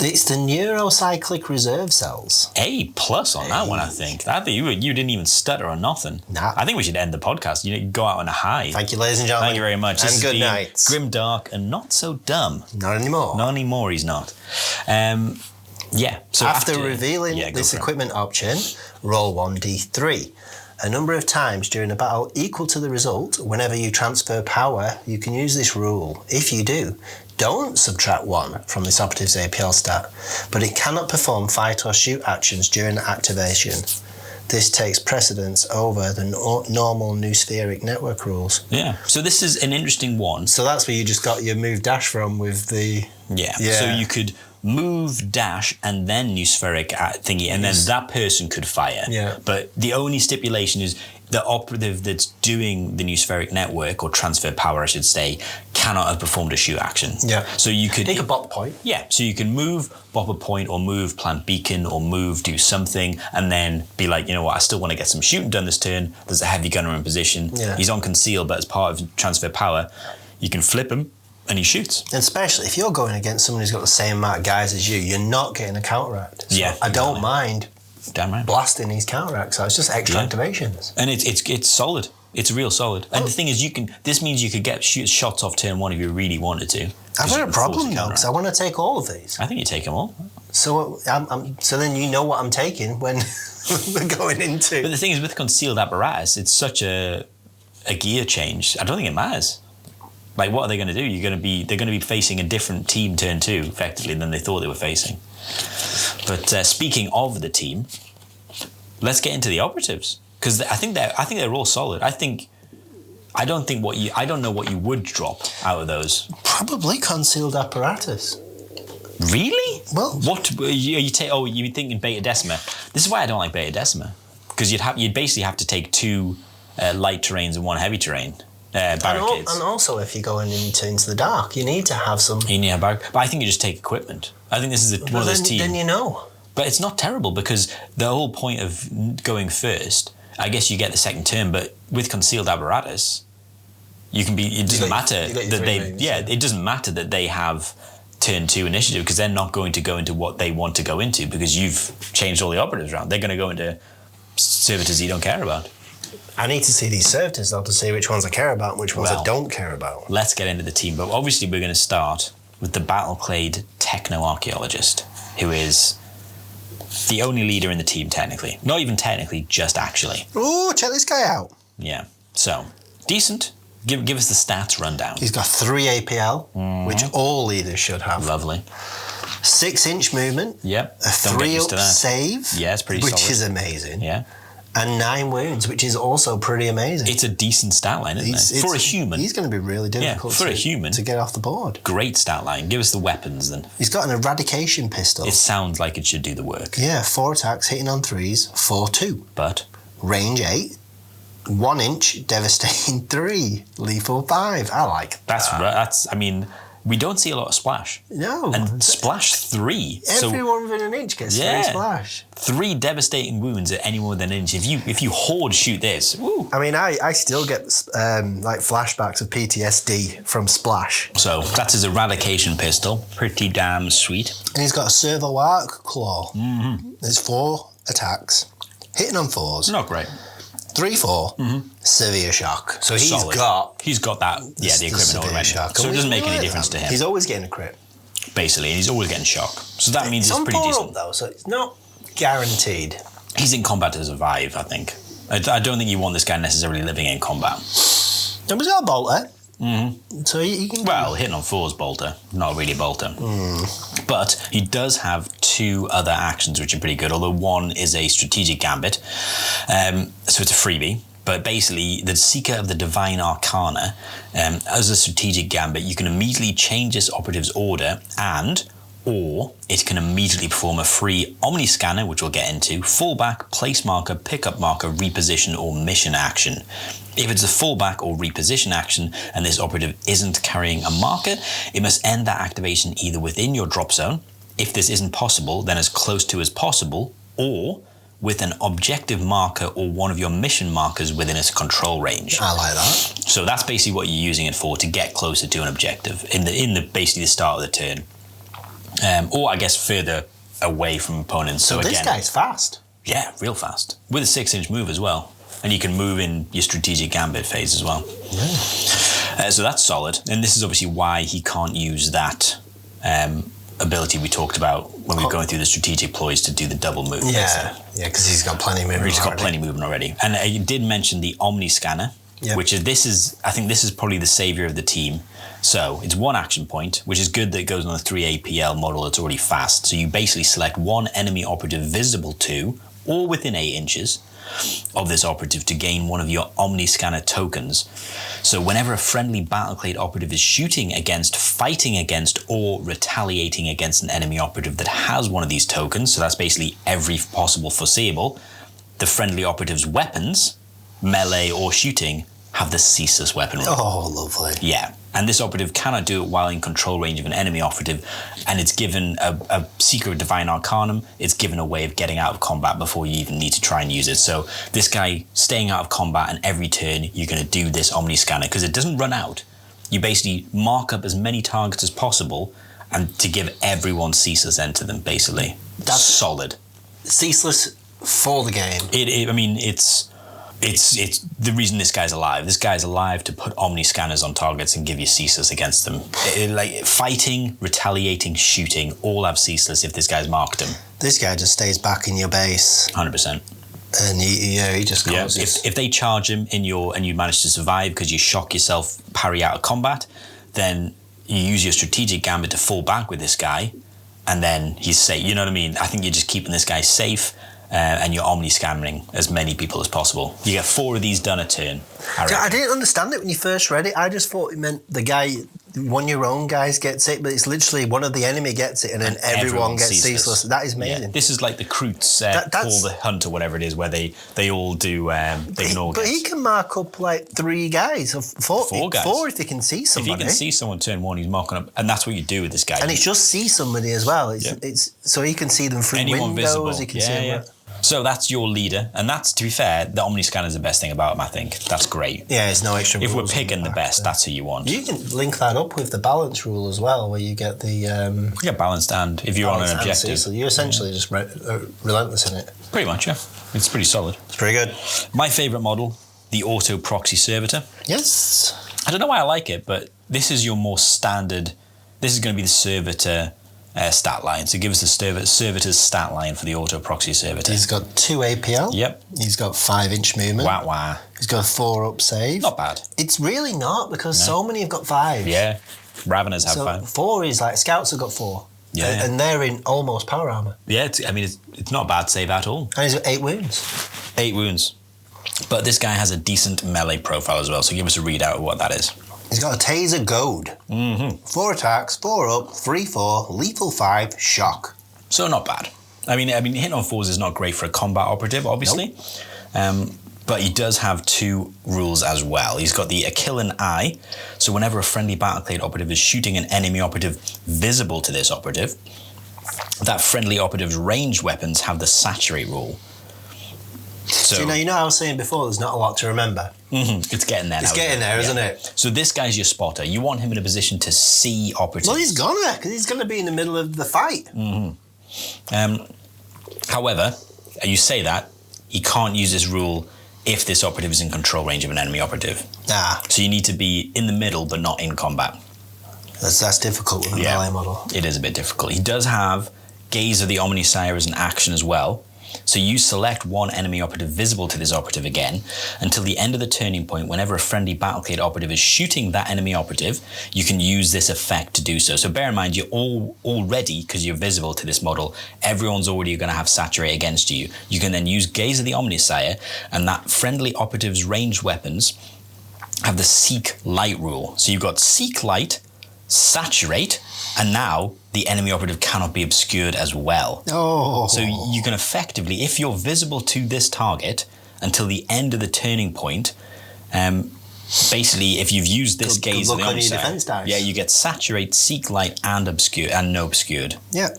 It's the neurocyclic reserve cells. A+ on that one, I think. I think you didn't even stutter or nothing. Nah. I think we should end the podcast. You go out on a high. Thank you, ladies and gentlemen. Thank you very much. And good night. Grimdark and not so dumb. Not anymore. Not anymore, he's not. So after revealing this equipment option, roll 1d3. A number of times during a battle equal to the result, whenever you transfer power, you can use this rule. If you do, don't subtract 1 from this operative's APL stat, but it cannot perform fight or shoot actions during activation. This takes precedence over the normal Noospheric network rules. Yeah, so this is an interesting one. So that's where you just got your move dash from with the... Yeah, so you could move dash and then Noospheric thingy, and then that person could fire. Yeah. But the only stipulation is the operative that's doing the new spheric network, or transfer power I should say, cannot have performed a shoot action. Yeah. So you could... Take a bop point. Yeah, so you can move, bop a point, or move, plant beacon, or move, do something, and then be like, you know what, I still want to get some shooting done this turn. There's a heavy gunner in position. Yeah. He's on conceal, but as part of transfer power, you can flip him, and he shoots. And especially if you're going against someone who's got the same amount of guys as you, you're not getting a counteract. So yeah. I don't mind damn right. blasting these counteracts. So it's just extra activations. And it's solid. It's real solid. And the thing is, this means you could get shots off turn one if you really wanted to. I've got a problem though, because I want to take all of these. I think you take them all. So so then you know what I'm taking when we're going into. But the thing is, with concealed apparatus, it's such a gear change. I don't think it matters. Like, what are they going to do? They're going to be facing a different team turn two, effectively, than they thought they were facing. But speaking of the team, let's get into the operatives, because I think they're all solid. I don't know what you would drop out of those. Probably concealed apparatus. Really? Well, what you thinking Beta Decima? This is why I don't like Beta Decima, because you'd basically have to take 2 light terrains and 1 heavy terrain. Barricades. And also, if you're going into the dark, you need to have some. You need a barricade. But I think you just take equipment. I think this is one of those teams. Then you know. But it's not terrible, because the whole point of going first, I guess you get the second turn, but with concealed apparatus, you can be. It doesn't matter that they. Yeah, it doesn't matter that they have turn 2 initiative, because they're not going to go into what they want to go into, because you've changed all the operatives around. They're going to go into servitors you don't care about. I need to see these servitors, though, to see which ones I care about and which ones I don't care about. Let's get into the team, but obviously we're going to start with the Battleclade Techno-Archaeologist, who is the only leader in the team, technically. Not even technically, just actually. Ooh, check this guy out. Yeah, so, decent. Give us the stats rundown. He's got 3 APL, which all leaders should have. Lovely. 6-inch movement. Yep. A 3-up save. Yeah, it's pretty solid. Which is amazing. Yeah. And 9 wounds, which is also pretty amazing. It's a decent stat line, isn't it? For a human. He's going to be really difficult for a human to get off the board. Great stat line. Give us the weapons then. He's got an eradication pistol. It sounds like it should do the work. Yeah, 4 attacks, hitting on 3s, 4-2. But? Range 8, 1-inch, devastating 3, lethal 5. I like that. That's, I mean, we don't see a lot of splash. No. And splash 3. Everyone within an inch gets 3 splash. 3 devastating wounds at anyone within an inch. If you horde shoot this, woo. I mean, I still get like flashbacks of PTSD from splash. So that's his eradication pistol. Pretty damn sweet. And he's got a servo arc claw. Mm-hmm. There's 4 attacks, hitting on 4s. Not great. 3-4, severe shock. So he's got that, the equipment already. Shock. So it doesn't make any difference to him. He's always getting a crit. Basically, and he's always getting shock. So that means it's pretty decent. Up, though, so it's not guaranteed. He's in combat to survive, I think. I don't think you want this guy necessarily living in combat. And he's got a bolter. Mm-hmm. So he can... Well, hitting on 4's bolter, not really bolter. But he does have 2 other actions which are pretty good, although one is a strategic gambit. So it's a freebie. But basically, the Seeker of the Divine Arcana, as a strategic gambit, you can immediately change this operative's order or it can immediately perform a free Omni Scanner, which we'll get into, fallback, place marker, pickup marker, reposition, or mission action. If it's a fallback or reposition action and this operative isn't carrying a marker, it must end that activation either within your drop zone. If this isn't possible, then as close to as possible, or with an objective marker or one of your mission markers within its control range. I like that. So that's basically what you're using it for, to get closer to an objective in the basically the start of the turn. Or I guess further away from opponents. So this again, guy's fast. Yeah, real fast. With a 6-inch move as well. And you can move in your strategic gambit phase as well. Yeah. So that's solid. And this is obviously why he can't use that ability we talked about when we were going through the strategic ploys to do the double move. Yeah, because he's got plenty of movement. He's got plenty of movement already. And you did mention the Omni Scanner, which is I think this is probably the savior of the team. So it's 1 action point, which is good that it goes on the 3 APL model that's already fast. So you basically select 1 enemy operative visible to or within 8 inches of this operative to gain one of your Omni Scanner tokens. So whenever a friendly Battleclade operative is shooting against, fighting against, or retaliating against an enemy operative that has one of these tokens, so that's basically every possible foreseeable, the friendly operative's weapons melee, or shooting have the ceaseless weapon rule. Oh, lovely. Yeah. And this operative cannot do it while in control range of an enemy operative, and it's given a secret Divine Arcanum. It's given a way of getting out of combat before you even need to try and use it. So this guy staying out of combat, and every turn you're going to do this Omni Scanner because it doesn't run out. You basically mark up as many targets as possible, and to give everyone ceaseless end to them. Basically, that's solid. Ceaseless for the game. I mean, it's the reason this guy's alive. This guy's alive to put Omni Scanners on targets and give you ceaseless against them. Like fighting, retaliating, shooting, all have ceaseless if this guy's marked them. This guy just stays back in your base. 100%. And he just goes. Yeah. If they charge him and you manage to survive because you shock yourself, parry out of combat, then you use your strategic gambit to fall back with this guy, and then he's safe. You know what I mean? I think you're just keeping this guy safe. And you're omni-scammering as many people as possible. You get 4 of these done a turn. I didn't understand it when you first read it. I just thought it meant the guy, one of your own guys gets it, but it's literally one of the enemy gets it, and then everyone gets ceaseless. That is amazing. Yeah. This is like the Kroots Call the Hunt or whatever it is, where they all do ignore But guys. he can mark up like 3 guys, or 4 guys. 4 if he can see somebody. If he can see someone turn 1, he's marking up, and that's what you do with this guy. And it's just see somebody as well. It's so he can see them through anyone windows. Visible. He can see them. So that's your leader, and that's, to be fair, the Omni Scanner is the best thing about him, I think. That's great. Yeah, it's no extra If we're picking the best, that's who you want. You can link that up with the balance rule as well, where you get the... you get balanced and if you're on an objective. So you're essentially just relentless in it. Pretty much, yeah. It's pretty solid. It's pretty good. My favourite model, the Auto Proxy Servitor. Yes. I don't know why I like it, but this is your more standard... This is going to be the Servitor... stat line. So give us the Servitor's stat line for the Auto Proxy Servitor. He's got 2 APL. Yep. He's got 5-inch movement. Wow. He's got a 4-up save. Not bad. It's really not, because so many have got 5. Yeah. Raveners have 5. 4 is like, Scouts have got 4. Yeah. And they're in almost power armor. Yeah, it's not a bad save at all. And he's got 8 wounds. 8 wounds. But this guy has a decent melee profile as well, so give us a readout of what that is. He's got a Taser Goad. 4 attacks, 4 up, 3/4, lethal 5, shock. So not bad. I mean, hitting on 4s is not great for a combat operative, obviously. Nope. But he does have 2 rules as well. He's got the Achillean Eye. So whenever a friendly Battleclade operative is shooting an enemy operative visible to this operative, that friendly operative's ranged weapons have the Saturate rule. So you know I was saying before, there's not a lot to remember. It's getting there now. It's getting there, isn't it? So this guy's your spotter. You want him in a position to see operatives. Well, he's gonna, because he's going to be in the middle of the fight. However, you say that, he can't use this rule if this operative is in control range of an enemy operative. So you need to be in the middle, but not in combat. That's difficult with a melee model. It is a bit difficult. He does have Gaze of the Omnisire as an action as well. So you select one enemy operative visible to this operative again until the end of the turning point. Whenever a friendly Battleclade operative is shooting that enemy operative, you can use this effect to do so. So bear in mind, you're already, because you're visible to this model, everyone's already going to have Saturate against you. You can then use Gaze of the Omnisire, and that friendly operative's ranged weapons have the Seek Light rule. So you've got Seek Light, Saturate, and now the enemy operative cannot be obscured as well. So you can effectively, if you're visible to this target until the end of the turning point, basically if you've used this Gaze of the Omnisire, you get Saturate, Seek Light, and Obscure, and no obscured. Yeah.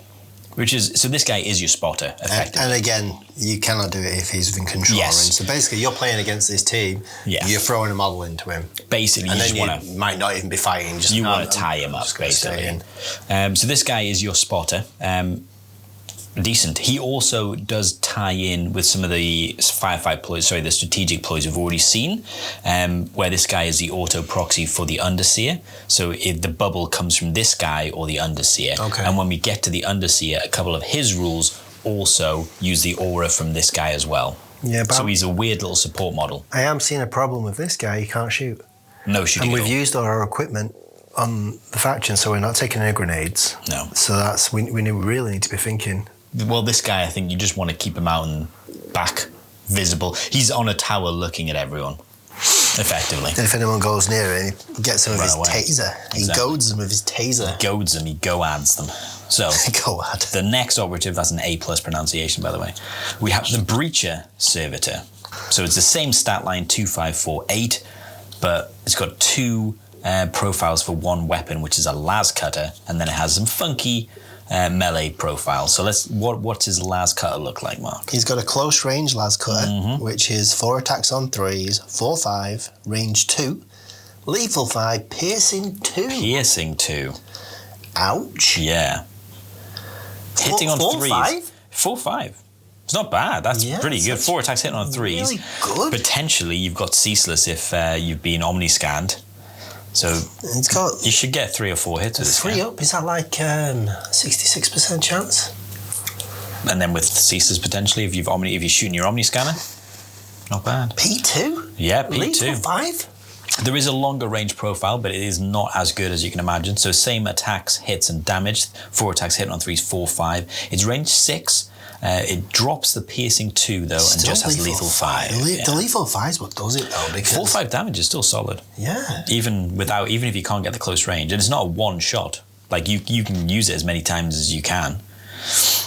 Which is, so this guy is your spotter, effectively. And again, you cannot do it if he's in control. Yes. So basically, you're playing against this team, you're throwing a model into him. Basically, and you might not even be fighting. You want to tie him up, basically. So this guy is your spotter. Decent. He also does tie in with some of the firefight ploys, the strategic ploys we've already seen, where this guy is the auto proxy for the Underseer. So if the bubble comes from this guy or the Underseer. And when we get to the Underseer, a couple of his rules also use the aura from this guy as well. Yeah, but so he's a weird little support model. I am seeing a problem with this guy. He can't shoot. No shooting. And we've used all our equipment on the faction, so we're not taking any grenades. No. So that's we really need to be thinking. Well, this guy, I think you just want to keep him out and back visible. He's on a tower looking at everyone, effectively. If anyone goes near him, he gets them with his taser. Exactly. He goads them with his taser. He goads them, he goads them. So, Goad. The next operative, that's an A+ pronunciation, by the way. We have the Breacher Servitor. So it's the same stat line, 2, 5, 4, 8, but it's got 2 profiles for one weapon, which is a las cutter, and then it has some funky melee profiles. So what does las cutter look like, Mark? He's got a close range las cutter, which is 4 attacks on 3s, 4, 5, range 2, lethal 5, piercing 2. Piercing 2. Ouch. Yeah. Hitting on 3s. 5? 4, 5. It's not bad. That's pretty good. 4 attacks hitting on 3s. Really good. Potentially, you've got ceaseless if you've been omni-scanned. So it's got, you should get 3 or 4 hits with this. 3 up. Is that like 66% chance? And then with ceaseless potentially, if you're shooting your omni-scanner, not bad. P2? Yeah, P2. Lethal 5? There is a longer range profile, but it is not as good as you can imagine. So same attacks, hits, and damage. 4 attacks hitting on 3s, 4, 5. It's range 6. It drops the piercing 2 though, and just has lethal 5. The lethal 5 is what does it though. Because 4, 5 damage is still solid. Yeah. Even if you can't get the close range, and it's not a one shot. Like you can use it as many times as you can,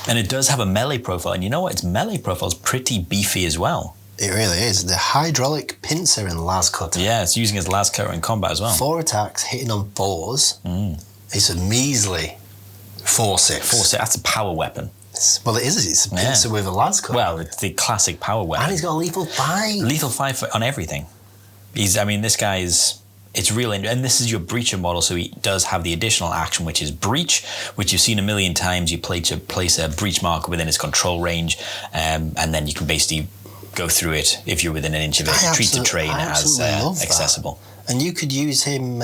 and it does have a melee profile. And you know what? Its melee profile is pretty beefy as well. It really is. The hydraulic pincer in las cutter. Yeah, it's using his las cutter in combat as well. 4 attacks hitting on 4s. It's a measly 4/6. 4/6. That's a power weapon. Well, it is. It's a pincer with a las cutter. Well, it's the classic power weapon. And he's got a lethal 5. Lethal 5 on everything. This guy is. It's real, and this is your breacher model, so he does have the additional action, which is breach, which you've seen a million times. You place a breach marker within its control range, and then you can basically go through it if you're within an inch of it. Treat the terrain as accessible. And you could use him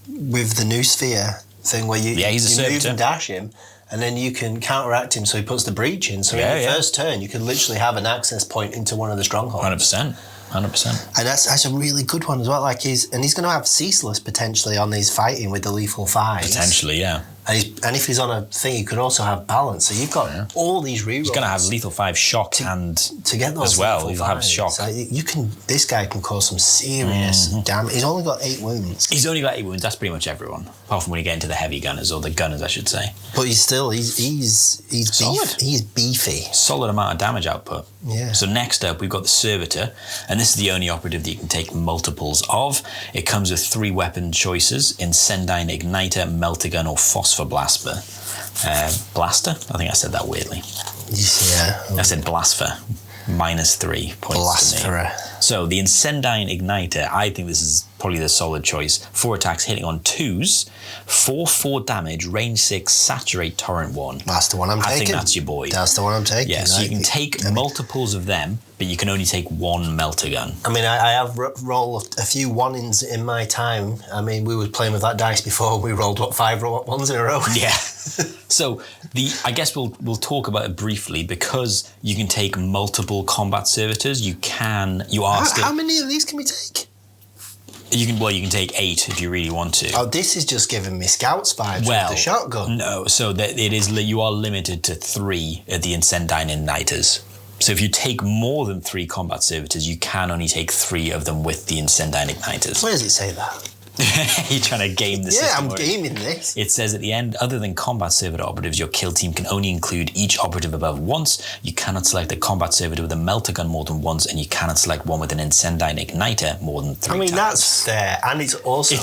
with the new sphere thing where you move and dash him, and then you can counteract him so he puts the breach in. So in the first turn, you can literally have an access point into one of the strongholds. 100%. 100%. And that's a really good one as well. Like he's going to have ceaseless potentially on his fighting with the lethal 5. Potentially, yeah. And if he's on a thing, you could also have balance. So you've got all these rerolls. He's going to have lethal 5 shock to get those as well. He'll have shock. So this guy can cause some serious damage. He's only got 8 wounds. He's only got 8 wounds. That's pretty much everyone, apart from when you get into the heavy gunners or the gunners, I should say. But he's beefy. Solid amount of damage output. Yeah. So next up, we've got the Servitor, and this is the only operative that you can take multiples of. It comes with 3 weapon choices: Incendine Igniter, Melter Gun, or Phosphor Blaster. Blaster? I think I said that weirdly. Yeah. I said Blaster. -3 points Blasterer. to me. So the Incendine Igniter, I think this is probably the solid choice. 4 attacks hitting on 2s, 4/4 damage, range 6, saturate, torrent 1. That's the one I'm taking. I think that's your boy. That's the one I'm taking. Yeah, so you can take multiples of them, but you can only take 1 melter gun. I mean, I have rolled a few 1-ins in my time. I mean, we were playing with that dice before. We rolled, 5 1s in a row? Yeah. So I guess we'll talk about it briefly, because you can take multiple combat servitors. How many of these can we take? You can take 8 if you really want to. Oh, this is just giving me scouts vibes with the shotgun. No, so you are limited to 3 at the Incendine Igniters. So if you take more than 3 combat servitors, you can only take 3 of them with the Incendine Igniters. Where does it say that? You're trying to game the system. Yeah, I'm gaming this. It says at the end, other than combat servitor operatives, your kill team can only include each operative above once. You cannot select a combat servitor with a melter gun more than once, and you cannot select one with an Incendine Igniter more than 3 times. That's fair, and it's also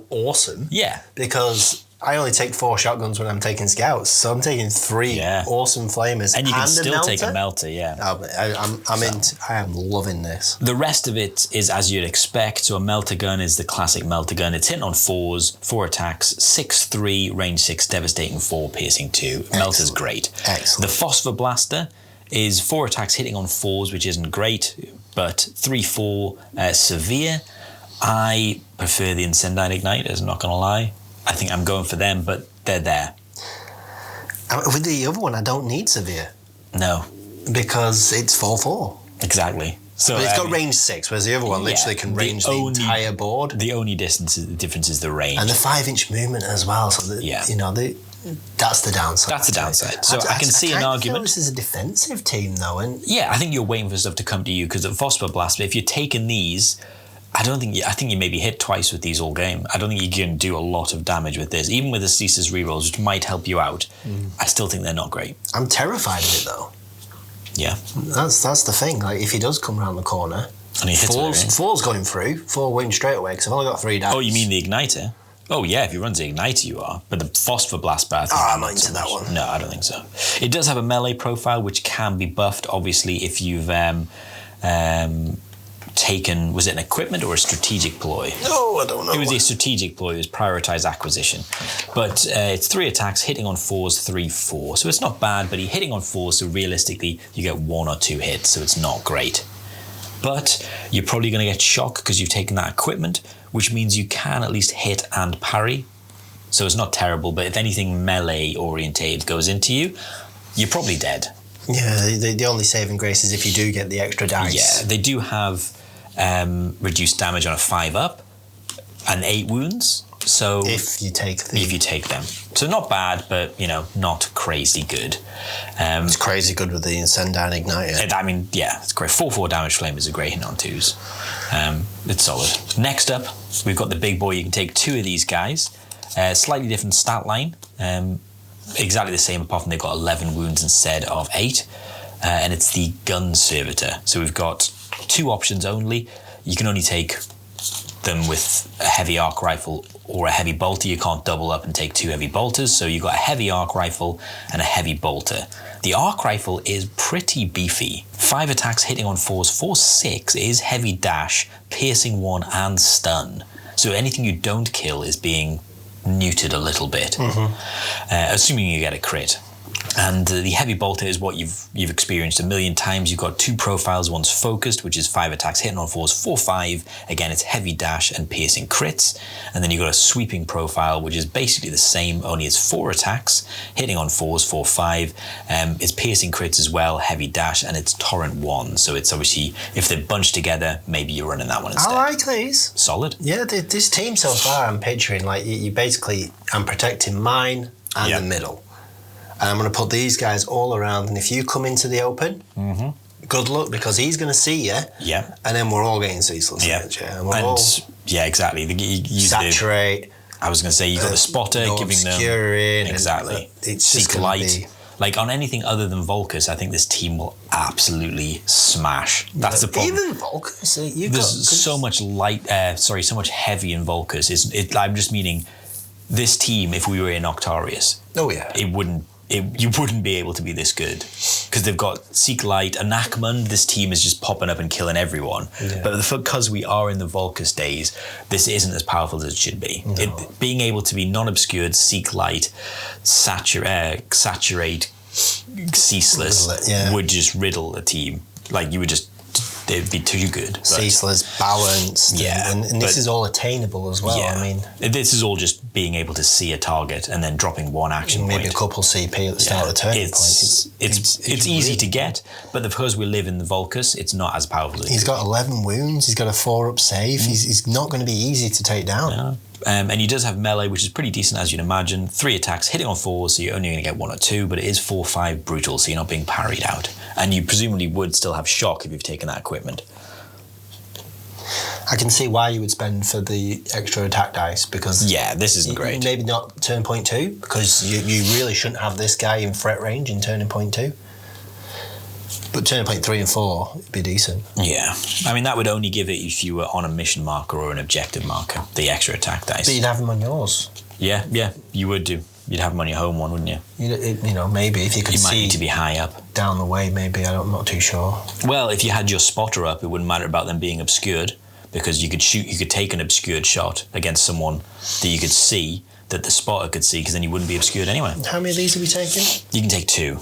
awesome. Yeah, because I only take 4 shotguns when I'm taking scouts, so I'm taking 3 awesome flamers, and you can still take a melter. Yeah, I am loving this. The rest of it is as you'd expect. So a melter gun is the classic melter gun. It's hitting on 4s, 4 attacks, 6/3, range 6, devastating 4, piercing 2. Melter's great. Excellent. The Phosphor Blaster is 4 attacks hitting on 4s, which isn't great, but 3/4 severe. I prefer the Incendine Igniters, I'm not going to lie. I think I'm going for them, but they're there. With the other one, I don't need severe. No. Because it's 4/4. Exactly. So it's got range 6, whereas the other one literally can range the entire board. The only difference is the range. And the 5-inch movement as well. So that's the downside. That's the downside. So I can see an argument. This is a defensive team, though. And yeah, I think you're waiting for stuff to come to you, because at Phosphor Blaster, if you're taking these, I think you maybe hit twice with these all game. I don't think you can do a lot of damage with this. Even with the ceaseless rerolls, which might help you out, I still think they're not great. I'm terrified of it, though. Yeah. That's the thing. Like, if he does come around the corner, and he hits four's going through, 4 wins straight away, because I've only got 3 dice. Oh, you mean the Igniter? Oh, yeah, if he runs the Igniter, you are. But the Phosphor Blast Bath... I'm not into that one. No, I don't think so. It does have a melee profile, which can be buffed, obviously, if you've taken... Was it an equipment or a strategic ploy? Oh, I don't know. It was a strategic ploy. It was prioritized acquisition. But it's 3 attacks, hitting on 4s, 3/4. So it's not bad, but hitting on 4, so realistically, you get 1 or 2 hits, so it's not great. But you're probably going to get shock because you've taken that equipment, which means you can at least hit and parry. So it's not terrible, but if anything melee orientated goes into you, you're probably dead. Yeah, the only saving grace is if you do get the extra dice. Yeah, they do have reduced damage on a 5-up and 8 wounds. So if you take them. So not bad, but not crazy good. It's crazy good with the Incendiary Igniter. I mean, yeah, it's great. 4/4 damage flame is a great hit on 2s. It's solid. Next up, we've got the big boy. You can take 2 of these guys. Slightly different stat line. Exactly the same, apart from they've got 11 wounds instead of 8. And it's the Gun Servitor. So we've got 2 options only. You can only take them with a heavy arc rifle or a heavy bolter. You can't double up and take 2 heavy bolters, so you've got a heavy arc rifle and a heavy bolter. The arc rifle is pretty beefy. 5 attacks, hitting on 4s, 4/6 is heavy dash, piercing 1 and stun. So anything you don't kill is being neutered a little bit, assuming you get a crit. And the heavy bolter is what you've experienced a million times. You've got 2 profiles. One's focused, which is 5 attacks, hitting on 4s, 4/5. Again, it's heavy dash and piercing crits. And then you've got a sweeping profile, which is basically the same, only it's 4 attacks, hitting on 4s, 4/5. It's piercing crits as well, heavy dash, and it's torrent 1. So it's obviously, if they're bunched together, maybe you're running that one instead. I like these. Solid. Yeah, this team so far, I'm picturing, like, you basically, I'm protecting mine and the middle. And I'm going to put these guys all around, and if you come into the open, good luck, because he's going to see you. Yeah. And then we're all getting ceaseless. Yeah. And we're all exactly. You saturate. I was going to say, you got the spotter giving them exactly. It's just light. Like on anything other than Volcus, I think this team will absolutely smash. That's the problem. Even Volcus, there's so much so much heavy in Volcus. I'm just meaning this team. If we were in Octarius, you wouldn't be able to be this good, because they've got Seek Light, Anakmund. This team is just popping up and killing everyone. Yeah. But because we are in the Volcus days, this isn't as powerful as it should be. No. Being able to be non-obscured, Seek Light, saturate, ceaseless would just riddle a team. Like you would just. They'd be too good. Ceaseless, balanced, and this is all attainable as well. I mean, this is all just being able to see a target and then dropping 1 action point. Maybe a couple CP at the start of the turning point. It's easy to get, but because we live in the Volcus, it's not as powerful. He's got 11 wounds. He's got a 4-up save. He's not going to be easy to take down. Yeah. And he does have melee, which is pretty decent, as you'd imagine. 3 attacks, hitting on 4, so you're only going to get 1 or 2, but it is 4/5 brutal, so you're not being parried out. And you presumably would still have shock if you've taken that equipment. I can see why you would spend for the extra attack dice, because this isn't great. Maybe not turn point 2, because you really shouldn't have this guy in threat range in turning point 2. But turning point 3 and 4 would be decent. Yeah. I mean, that would only give it if you were on a mission marker or an objective marker, the extra attack dice. But you'd have them on yours. Yeah, you would do. You'd have them on your home one, wouldn't you? Maybe if you could see. You might need to be high up. Down the way, maybe. I'm not too sure. Well, if you had your spotter up, it wouldn't matter about them being obscured, because you could take an obscured shot against someone that you could see, that the spotter could see, because then you wouldn't be obscured anyway. How many of these are we taking? You can take 2.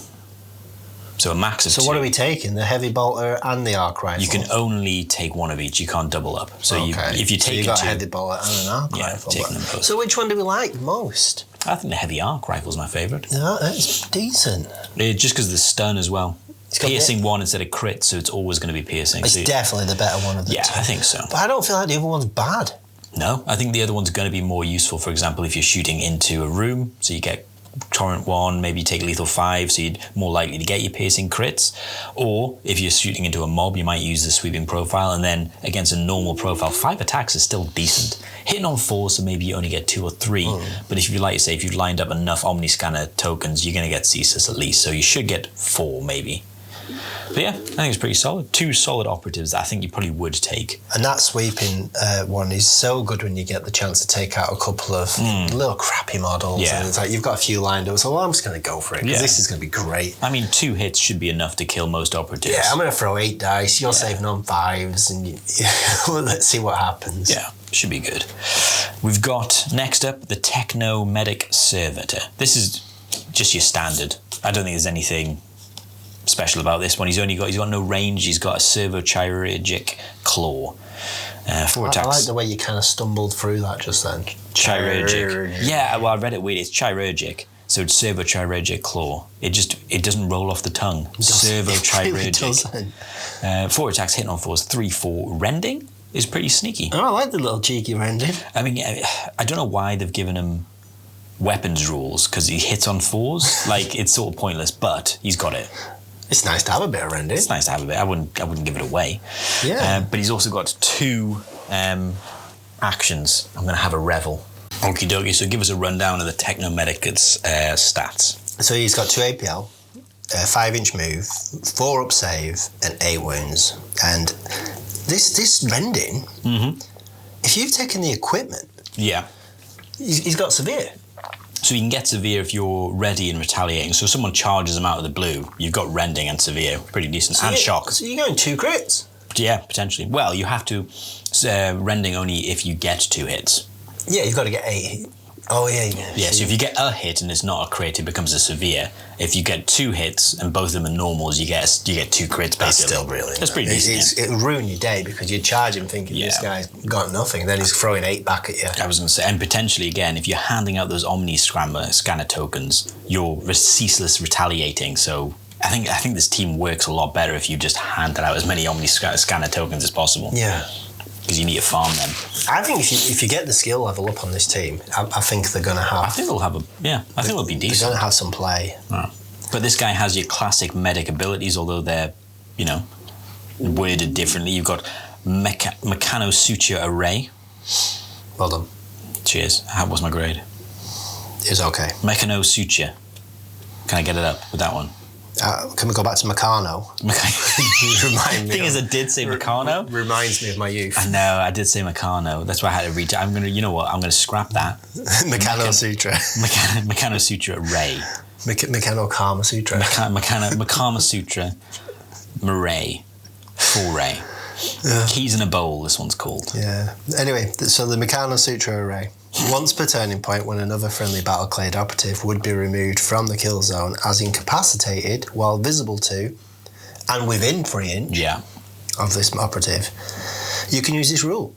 So a max of 2. So what are we taking? The heavy bolter and the arc rifle? You can only take 1 of each. You can't double up. So if you take you got a heavy bolter and an arc rifle. Taking them both. So which one do we like most? I think the heavy arc rifle is my favourite. Yeah, that's decent. Just because of the stun as well. It's piercing 1 instead of crit, so it's always going to be piercing. It's definitely the better one of the two. Yeah, I think so. But I don't feel like the other one's bad. No, I think the other one's going to be more useful. For example, if you're shooting into a room, so you get torrent 1, maybe you take lethal 5, so you're more likely to get your piercing crits. Or if you're shooting into a mob, you might use the sweeping profile, and then against a normal profile, 5 attacks is still decent. Hitting on 4, so maybe you only get 2 or 3. But if you've lined up enough Omniscanner tokens, you're going to get ceaseless at least, so you should get 4 maybe. But yeah, I think it's pretty solid. 2 solid operatives that I think you probably would take. And that sweeping one is so good when you get the chance to take out a couple of little crappy models. Yeah. And it's like you've got a few lined up, so I'm just going to go for it because this is going to be great. I mean, 2 hits should be enough to kill most operatives. Yeah, I'm going to throw 8 dice. You're saving on 5s, and let's see what happens. Yeah, should be good. We've got next up the Techno Medic Servitor. This is just your standard. I don't think there's anything special about this one. He's got no range. He's got a servo-chirurgic claw. 4 attacks. I like the way you kind of stumbled through that just then. Chirurgic. Yeah, well, I read it weird. It's chirurgic. So it's servo-chirurgic claw. It doesn't roll off the tongue. Servo-chirurgic. 4 attacks, hitting on 4s, 3/4 rending is pretty sneaky. Oh, I like the little cheeky rending. I mean, I don't know why they've given him weapons rules because he hits on 4s. Like, it's sort of pointless, but he's got it. It's nice to have a bit of rending. It's nice to have a bit. I wouldn't give it away. Yeah. But he's also got 2 actions. I'm going to have a revel. Okie dokie. So give us a rundown of the Technomedic's stats. So he's got 2 APL, 5-inch move, 4 up save, and 8 wounds. And this rending, if you've taken the equipment, he's got severe. So you can get severe if you're ready and retaliating. So if someone charges them out of the blue, you've got rending and severe, pretty decent, and shock. So you're going 2 crits. Yeah, potentially. Well, you have to rending only if you get 2 hits. Yeah, you've got to get 8. Oh, yeah. Yeah, so if you get a hit and it's not a crit, it becomes a severe. If you get 2 hits and both of them are normals, you get 2 crits, basically. That's still brilliant. That's pretty decent. It'll ruin your day because you charge him thinking this guy's got nothing, then he's throwing 8 back at you. I was going to say, and potentially, again, if you're handing out those Omni scanner tokens, you're ceaseless retaliating, so I think this team works a lot better if you just hand out as many Omni scanner tokens as possible. Yeah. Because you need to farm them. I think if you get the skill level up on this team, I think they're going to have... I think they'll have I think they'll be decent. They're going to have some play. Yeah. But this guy has your classic medic abilities, although they're, worded differently. You've got Mechanosuture Array. Well done. Cheers. How was my grade? It's okay. Mechanosuture. Can I get it up with that one? Can we go back to Meccano? Remind me. The thing is, I did say Meccano. Reminds me of my youth. I know, I did say Meccano. That's why I had to read it. I'm gonna scrap that. Mechanosutra. Mechanosutra Ray. Mechano Karma Sutra. Mechama Sutra. Maray. Full Ray. Keys in a bowl, this one's called. Yeah. Anyway, so the Mechano Sutra Array. Once per turning point, when another friendly Battleclade operative would be removed from the kill zone as incapacitated while visible to and within 3 inch of this operative, you can use this rule,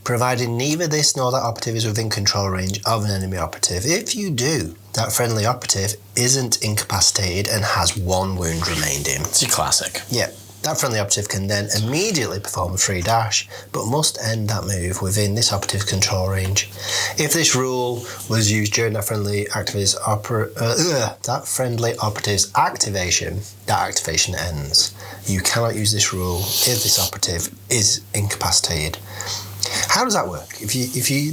provided neither this nor that operative is within control range of an enemy operative. If you do, that friendly operative isn't incapacitated and has 1 wound remained in. It's a classic. Yeah. That friendly operative can then immediately perform a free dash, but must end that move within this operative's control range. If this rule was used during that friendly operative's activation, that activation ends. You cannot use this rule if this operative is incapacitated. How does that work? If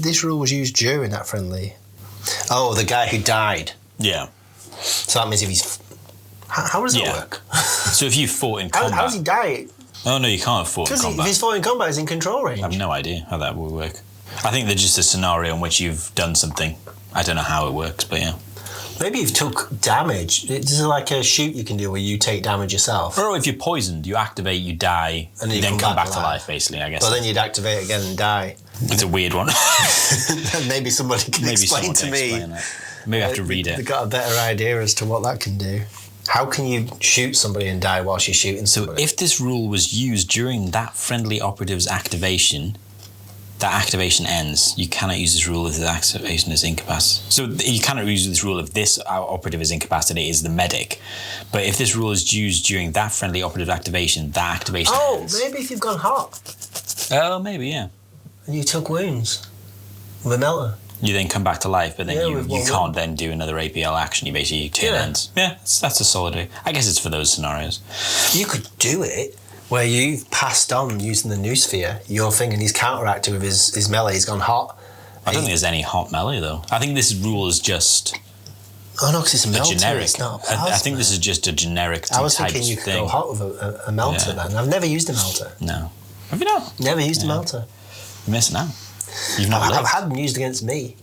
this rule was used during that friendly... Oh, the guy who died. Yeah. So that means if he's... How does that work? So if you fought in combat... How does he die? Oh, no, you can't fought in combat. If he's fought in combat, he's in control range. I have no idea how that would work. I think they're just a scenario in which you've done something. I don't know how it works, but yeah. Maybe you've took damage. It's like a shoot you can do where you take damage yourself. Or if you're poisoned, you activate, you die, and you then come back to life, basically, I guess. Well, then you'd activate again and die. It's a weird one. Maybe somebody can explain to me. Maybe I have to read it. They've got a better idea as to what that can do. How can you shoot somebody and die whilst you're shooting somebody? So if this rule was used during that friendly operative's activation, that activation ends. You cannot use this rule if the activation is incapacitated. So you cannot use this rule if this operative is incapacitated, is the medic. But if this rule is used during that friendly operative activation, that activation ends. Oh, maybe if you've gone hot. Oh, maybe, yeah. And you took wounds with a melter. You then come back to life, but then you can't then do another APL action. You basically turn ends. Yeah, that's a solid way. I guess it's for those scenarios. You could do it where you've passed on using the noosphere, your thing, and he's counteracted with his melee. He's gone hot. I don't think there's any hot melee, though. I think this rule is just... Oh no, because it's a melter. generic. It's not a plasma. I think this is just a generic I was thinking types you could thing. go hot with a melter then. I've never used a melter. No. Have you not? Never used a melter. You're missing out. You've not I've lived. had them used against me.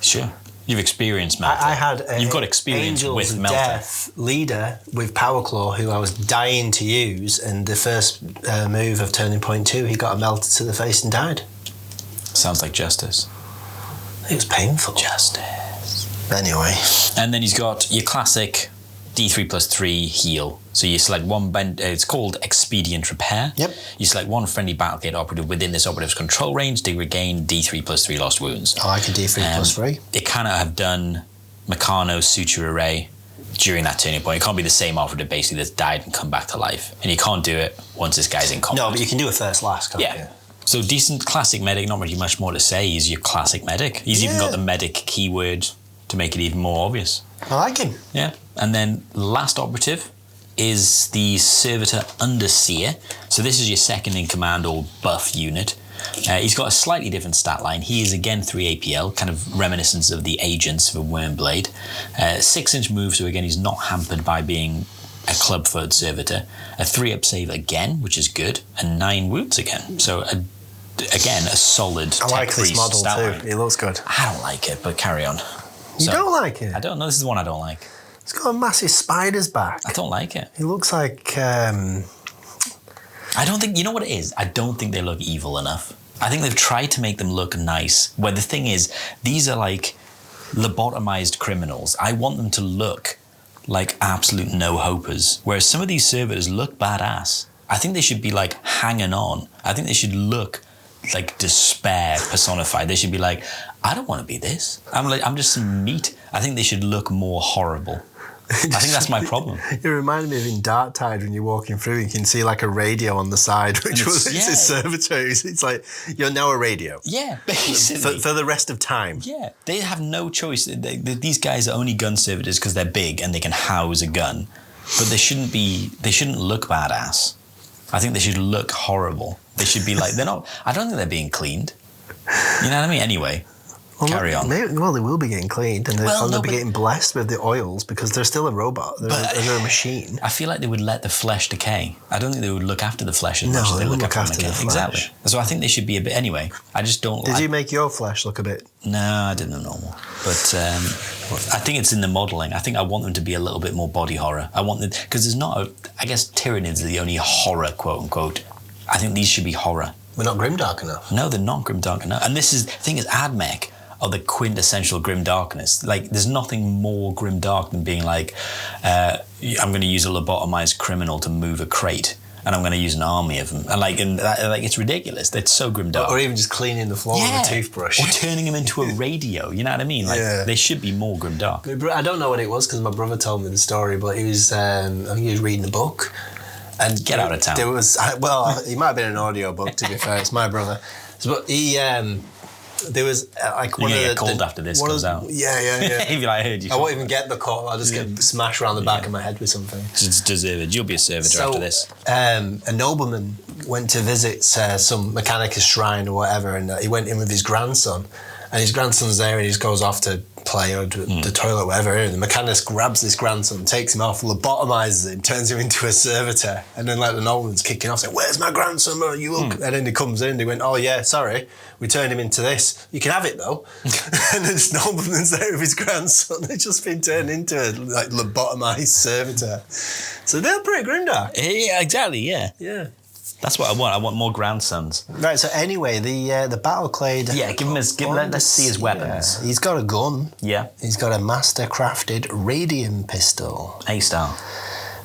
Sure. You've experienced melter. I had You've got experience Angels with of melter. Death leader with Powerclaw who I was dying to use, and the first move of Turning Point 2, he got a melter to the face and died. Sounds like justice. It was painful. Justice. Anyway. And then he's got your classic D3+3 heal. So you select one it's called Expedient Repair. Yep. You select one friendly Battleclade operative within this operative's control range to regain D3+3 lost wounds. I like a D3+3. They kind of have done Meccano's Suture Array during that turning point. It can't be the same operative basically that's died and come back to life. And you can't do it once this guy's in combat. No, but you can do a first last, can't you? So decent classic medic, not really much more to say. He's your classic medic. He's even got the medic keyword to make it even more obvious. I like him. Yeah. And then last operative is the Servitor Underseer. So this is your second in command or buff unit. He's got a slightly different stat line. He is again 3 APL, kind of reminiscence of the agents of a Wormblade. 6-inch move, so again he's not hampered by being a club-footed servitor. A 3-up save again, which is good, and 9 wounds again. So again, a solid. I like this model too. Line. It looks good. I don't like it, but carry on. You don't like it? I don't know. This is the one I don't like. It's got a massive spider's back. I don't like it. It looks like... I don't think... You know what it is? I don't think they look evil enough. I think they've tried to make them look nice. Where the thing is, these are like lobotomized criminals. I want them to look like absolute no-hopers. Whereas some of these servitors look badass. I think they should be like hanging on. I think they should look like despair personified. They should be like, I don't want to be this. I'm just some meat. I think they should look more horrible. I think that's my problem. It reminded me of in Dark Tide when you're walking through, you can see like a radio on the side, which was it's a servitor. It's like, you're now a radio. Yeah, basically. For the rest of time. Yeah, they have no choice. These guys are only gun servitors because they're big and they can house a gun. But they shouldn't look badass. I think they should look horrible. They should be like, they're not, I don't think they're being cleaned. You know what I mean? Anyway. Carry on. Maybe, well, they will be getting cleaned and they'll be getting blessed with the oils because they're still a robot. They're a machine. I feel like they would let the flesh decay. I don't think they would look after the flesh as much as they look after the flesh. Exactly. So I think they should be a bit... Anyway, I just don't... Did you make your flesh look a bit... No, I did the normal. But I think it's in the modelling. I think I want them to be a little bit more body horror. I want them... Because there's not... I guess Tyranids are the only horror, quote-unquote. I think these should be horror. We're not grimdark enough. No, they're not grimdark enough. And the thing is, AdMech are the quintessential grimdarkness. Like, there's nothing more grimdark than being like, I'm going to use a lobotomized criminal to move a crate, and I'm going to use an army of them. And it's ridiculous. It's so grimdark. Or even just cleaning the floor with a toothbrush. Or turning them into a radio. You know what I mean? Like, they should be more grimdark. I don't know what it was because my brother told me the story, but he was, I think he was reading a book. And Get out of town. There was, well, he might have been an audio book, to be fair. It's my brother. But he... there was like one of the... get cold after this comes out. Yeah. He'd be like, I heard you. I won't even get the call. I'll just get smashed around the back of my head with something. It's deserved. You'll be a servitor after this. A nobleman went to visit some Mechanicus shrine or whatever, and he went in with his grandson. And his grandson's there, and he just goes off to play or the toilet or whatever. And the Mechanicus grabs this grandson, takes him off, lobotomizes him, turns him into a servitor. And then like the nobleman's kicking off, saying, "Where's my grandson? And then he comes in, he went, "Oh yeah, sorry, we turned him into this. You can have it though." And then this nobleman's there with his grandson. They've just been turned into a like lobotomized servitor. So they're pretty grimdark. Yeah, exactly. Yeah. Yeah. That's what I want. I want more grandsons. Right. So anyway, the Battleclade. Yeah, let's see his weapons. Yeah. He's got a gun. Yeah. He's got a master crafted radium pistol. A-star.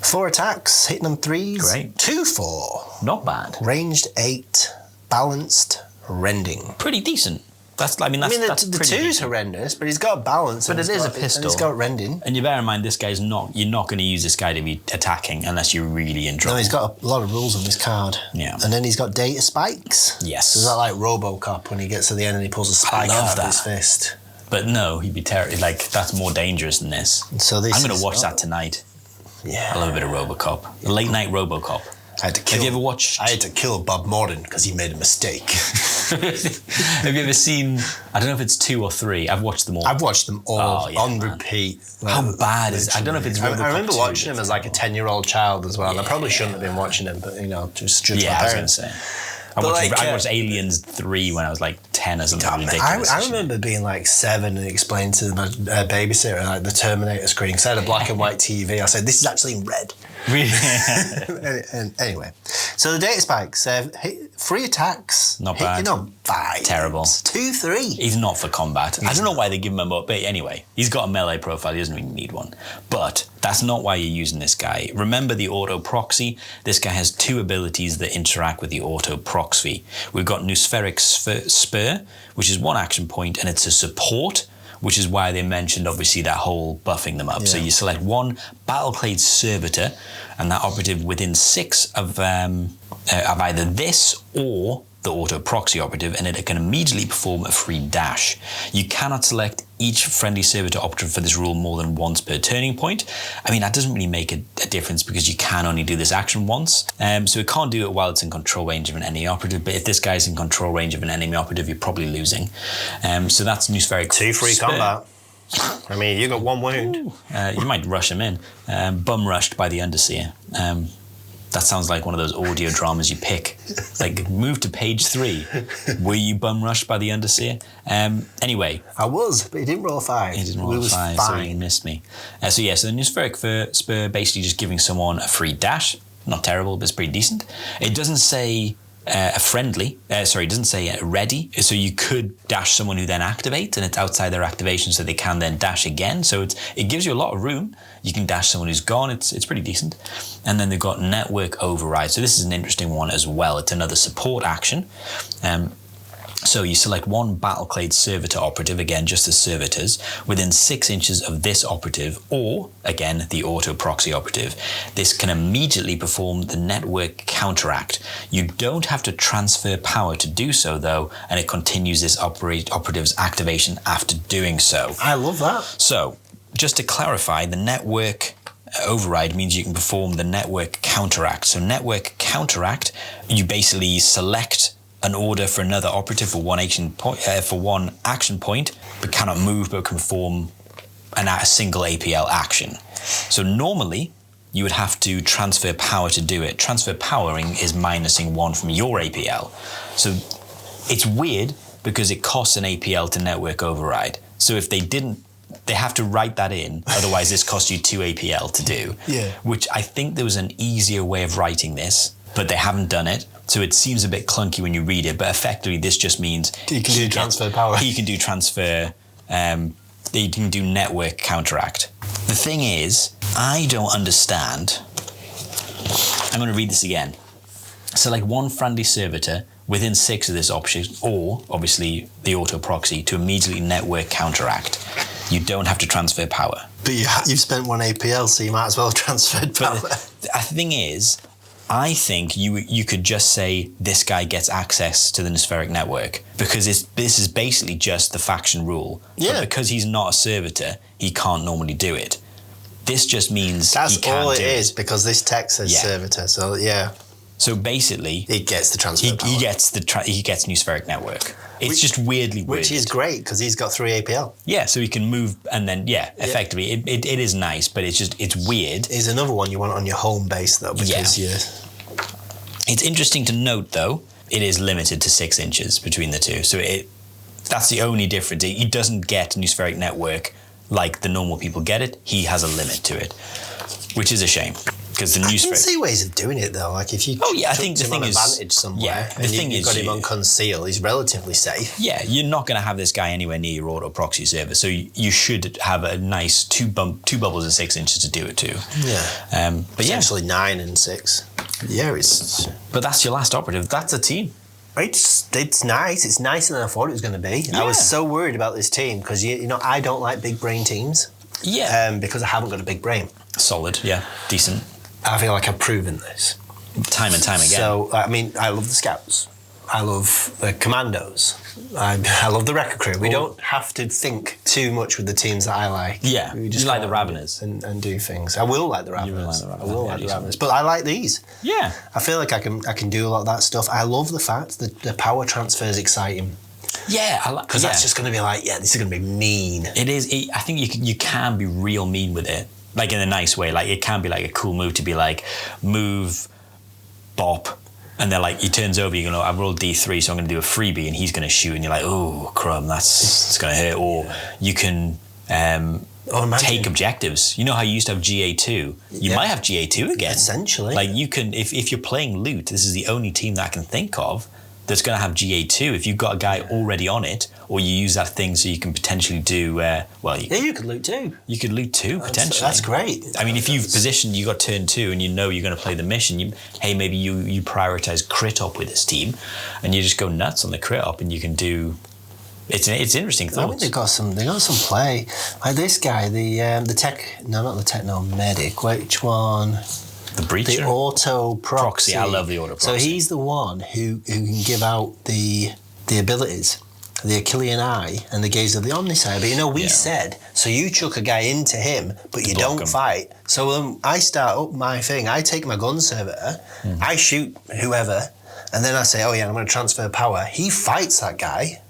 4 attacks, hitting them 3s. Great. 2-4. Not bad. Ranged 8. Balanced. Rending. Pretty decent. That's the 2's horrendous, but he's got balance. But it is a pistol. And he's got rending. And you bear in mind, this guy's not. You're not going to use this guy to be attacking unless you're really in trouble. No, he's got a lot of rules on this card. Yeah. And then he's got data spikes. Yes. So is that like RoboCop when he gets to the end and he pulls a spike out of his fist? But no, he'd be terrible. Like, that's more dangerous than this. So this I'm going to watch that tonight. Yeah. I love a bit of RoboCop. Late night RoboCop. Have you ever watched? I had to kill Bob Morton because he made a mistake. Have you ever seen? I don't know if it's 2 or 3. I've watched them all. I've watched them all on repeat. How bad is? I don't know if it's. I remember watching them as like a 10-year-old child as well. And I probably shouldn't have been watching them, but just judge my parents. I watched Aliens 3 when I was like 10 or something ridiculous. I remember being like 7 and explaining to my babysitter like the Terminator screen. Because I had a black and white TV. I said, this is actually in red. and anyway, so the data spikes, 3 attacks. Not bad. Hitting on 5. Terrible. 2, 3. He's not for combat. I don't know why they give him a more, but anyway, he's got a melee profile. He doesn't really need one. But that's not why you're using this guy. Remember the auto proxy? This guy has 2 abilities that interact with the auto proxy. We've got Noospheric Spur, which is 1 action point, and it's a support, which is why they mentioned obviously that whole buffing them up. Yeah. So you select 1 Battleclade Servitor, and that operative within 6 of either this or the auto proxy operative, and it can immediately perform a free dash. You cannot select each friendly servitor operative for this rule more than once per turning point. I mean, that doesn't really make a difference because you can only do this action once. So it can't do it while it's in control range of an enemy operative, but if this guy's in control range of an enemy operative, you're probably losing. So that's Noospheric 2 free combat. I mean, you got 1 wound. You might rush him in. Bum rushed by the Underseer. That sounds like one of those audio dramas you pick. Like, move to page 3. Were you bum rushed by the Underseer? Anyway. I was, but he didn't roll a 5. He didn't roll a 5, so he missed me. So the Noospheric Spur basically just giving someone a free dash. Not terrible, but it's pretty decent. It doesn't say it doesn't say ready. So you could dash someone who then activates, and it's outside their activation, so they can then dash again. So it gives you a lot of room. You can dash someone who's gone. It's pretty decent. And then they've got Network Override. So this is an interesting one as well. It's another support action. So you select 1 Battleclade Servitor operative, again, just the servitors, within 6 inches of this operative, or, again, the auto proxy operative. This can immediately perform the network counteract. You don't have to transfer power to do so, though, and it continues this operative's activation after doing so. I love that. So, just to clarify, the network override means you can perform the network counteract. So network counteract, you basically select an order for another operative for 1 action point, but cannot move, but can perform a single APL action. So normally you would have to transfer power to do it. Transfer powering is minusing 1 from your APL. So it's weird because it costs an APL to network override. So if they didn't, they have to write that in, otherwise this costs you 2 APL to do. Yeah. Which I think there was an easier way of writing this, but they haven't done it. So it seems a bit clunky when you read it, but effectively this just means he can do transfer power. He can do transfer, he can do network counteract. The thing is, I don't understand. I'm going to read this again. Select 1 friendly servitor within 6 of this option, or obviously the auto proxy, to immediately network counteract. You don't have to transfer power. But you've spent 1 APL, so you might as well have transferred power. But the thing is, I think you could just say this guy gets access to the Noospheric network, because this is basically just the faction rule. Yeah. But because he's not a servitor, he can't normally do it. This just means that's he can't all it do is, because this text says servitor. So yeah. So basically, he gets the transfer power. He gets Noospheric network. It's just weirdly worded. Which is great, because he's got 3 APL. Yeah, so he can move, and then, effectively, it is nice, but it's weird. Here's another one you want on your home base, though, because It's interesting to note, though, it is limited to 6 inches between the two. So that's the only difference. He doesn't get Noospheric network like the normal people get it. He has a limit to it, which is a shame. Because the Noospheric... I can see ways of doing it, though. Like, if you I think the thing is... advantage somewhere, and you've got him on conceal, he's relatively safe. Yeah, you're not going to have this guy anywhere near your auto proxy server, so you should have a nice 2 bubbles and 6 inches to do it too. Yeah. Potentially 9 and 6. Yeah, But that's your last operative. That's a team. It's nice. It's nicer than I thought it was going to be. Yeah. I was so worried about this team because you know I don't like big brain teams. Yeah. Because I haven't got a big brain. Solid. Yeah. Decent. I feel like I've proven this time and time again. So I mean, I love the scouts. I love the commandos. I love the Wrecker Crew. We don't have to think too much with the teams that I like. Yeah, we just you like the Raveners. And do things. I will like the Raveners. You will like the Raveners. I will like the Raveners. But I like these. Yeah. I feel like I can do a lot of that stuff. I love the fact that the power transfer is exciting. Yeah, I like because that's just going to be like, this is going to be mean. It is. I think you can be real mean with it, like in a nice way. Like it can be like a cool move to be like move, bop, and then like he turns over. You know, I rolled D3, so I'm going to do a freebie, and he's going to shoot, and you're like, oh crumb, it's going to hurt. Or you can take objectives. You know how you used to have GA2. You might have GA2 again. Essentially, like you can if you're playing loot. This is the only team that I can think of that's going to have GA2. If you've got a guy already on it, or you use that thing so you can potentially do, you could loot too. You could loot too, potentially. That's great. I mean, if you've positioned, you got turn 2 and you know you're going to play the mission, maybe you prioritize crit op with this team and you just go nuts on the crit op and you can do, it's interesting thoughts. I think they got some play. Like this guy, not the techno medic, which one? The breacher? The auto proxy. I love the auto proxy. So he's the one who can give out the abilities, the Achillean Eye and the Gaze of the Omnissiah. But we said, so you chuck a guy into him, but you don't fight. So I start up my thing, I take my gun servitor, I shoot whoever, and then I say, I'm going to transfer power. He fights that guy.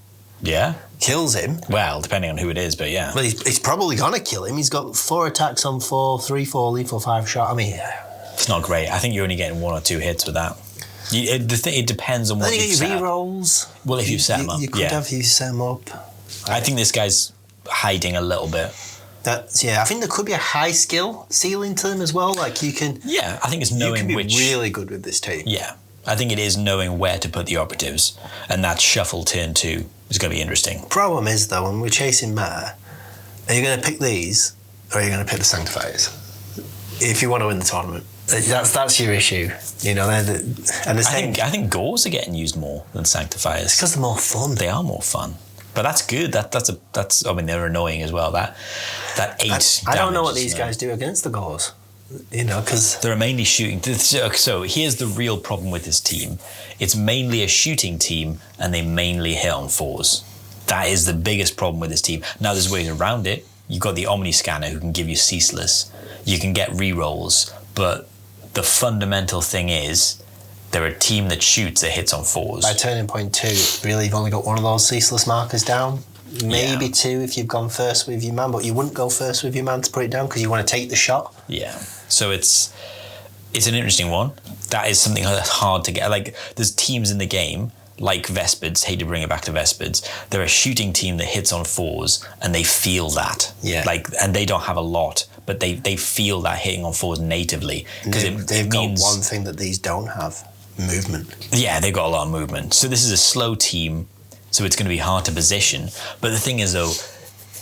Yeah. Kills him. Well, depending on who it is, but yeah. Well, he's probably going to kill him. He's got 4 attacks on 4, 3-4 lethal 5 shot. I mean... It's not great. I think you're only getting 1 or 2 hits with that. It depends on what you set up. Re-rolls. Well, if you set them up, you could have you set them up. I think this guy's hiding a little bit. I think there could be a high skill ceiling to them as well. Like you can. Yeah, I think it's knowing you can which. Be really good with this team. Yeah, I think it is knowing where to put the operatives, and that shuffle turn 2 is going to be interesting. Problem is though, when we're chasing meta, are you going to pick these or are you going to pick the Sanctifiers? If you want to win the tournament. That's your issue, I think Gauls are getting used more than Sanctifiers because they're more fun. They are more fun, but that's good. That's. I mean, they're annoying as well. That 8. I don't know what these guys do against the Gauls. Because they're mainly shooting. So here's the real problem with this team. It's mainly a shooting team, and they mainly hit on 4s. That is the biggest problem with this team. Now there's ways around it. You've got the Omni Scanner who can give you ceaseless. You can get re-rolls, but the fundamental thing is they're a team that shoots that hits on 4s. By turning point 2, really you've only got 1 of those ceaseless markers down. Maybe 2 if you've gone first with your man, but you wouldn't go first with your man to put it down because you want to take the shot. Yeah. So it's an interesting one. That is something that's hard to get. Like there's teams in the game like Vespids, hate to bring it back to Vespids, they're a shooting team that hits on 4s and they feel that. Yeah. And they don't have a lot, but they feel that hitting on 4s natively. Because they've got one thing that these don't have, movement. Yeah, they've got a lot of movement. So this is a slow team, so it's going to be hard to position. But the thing is though,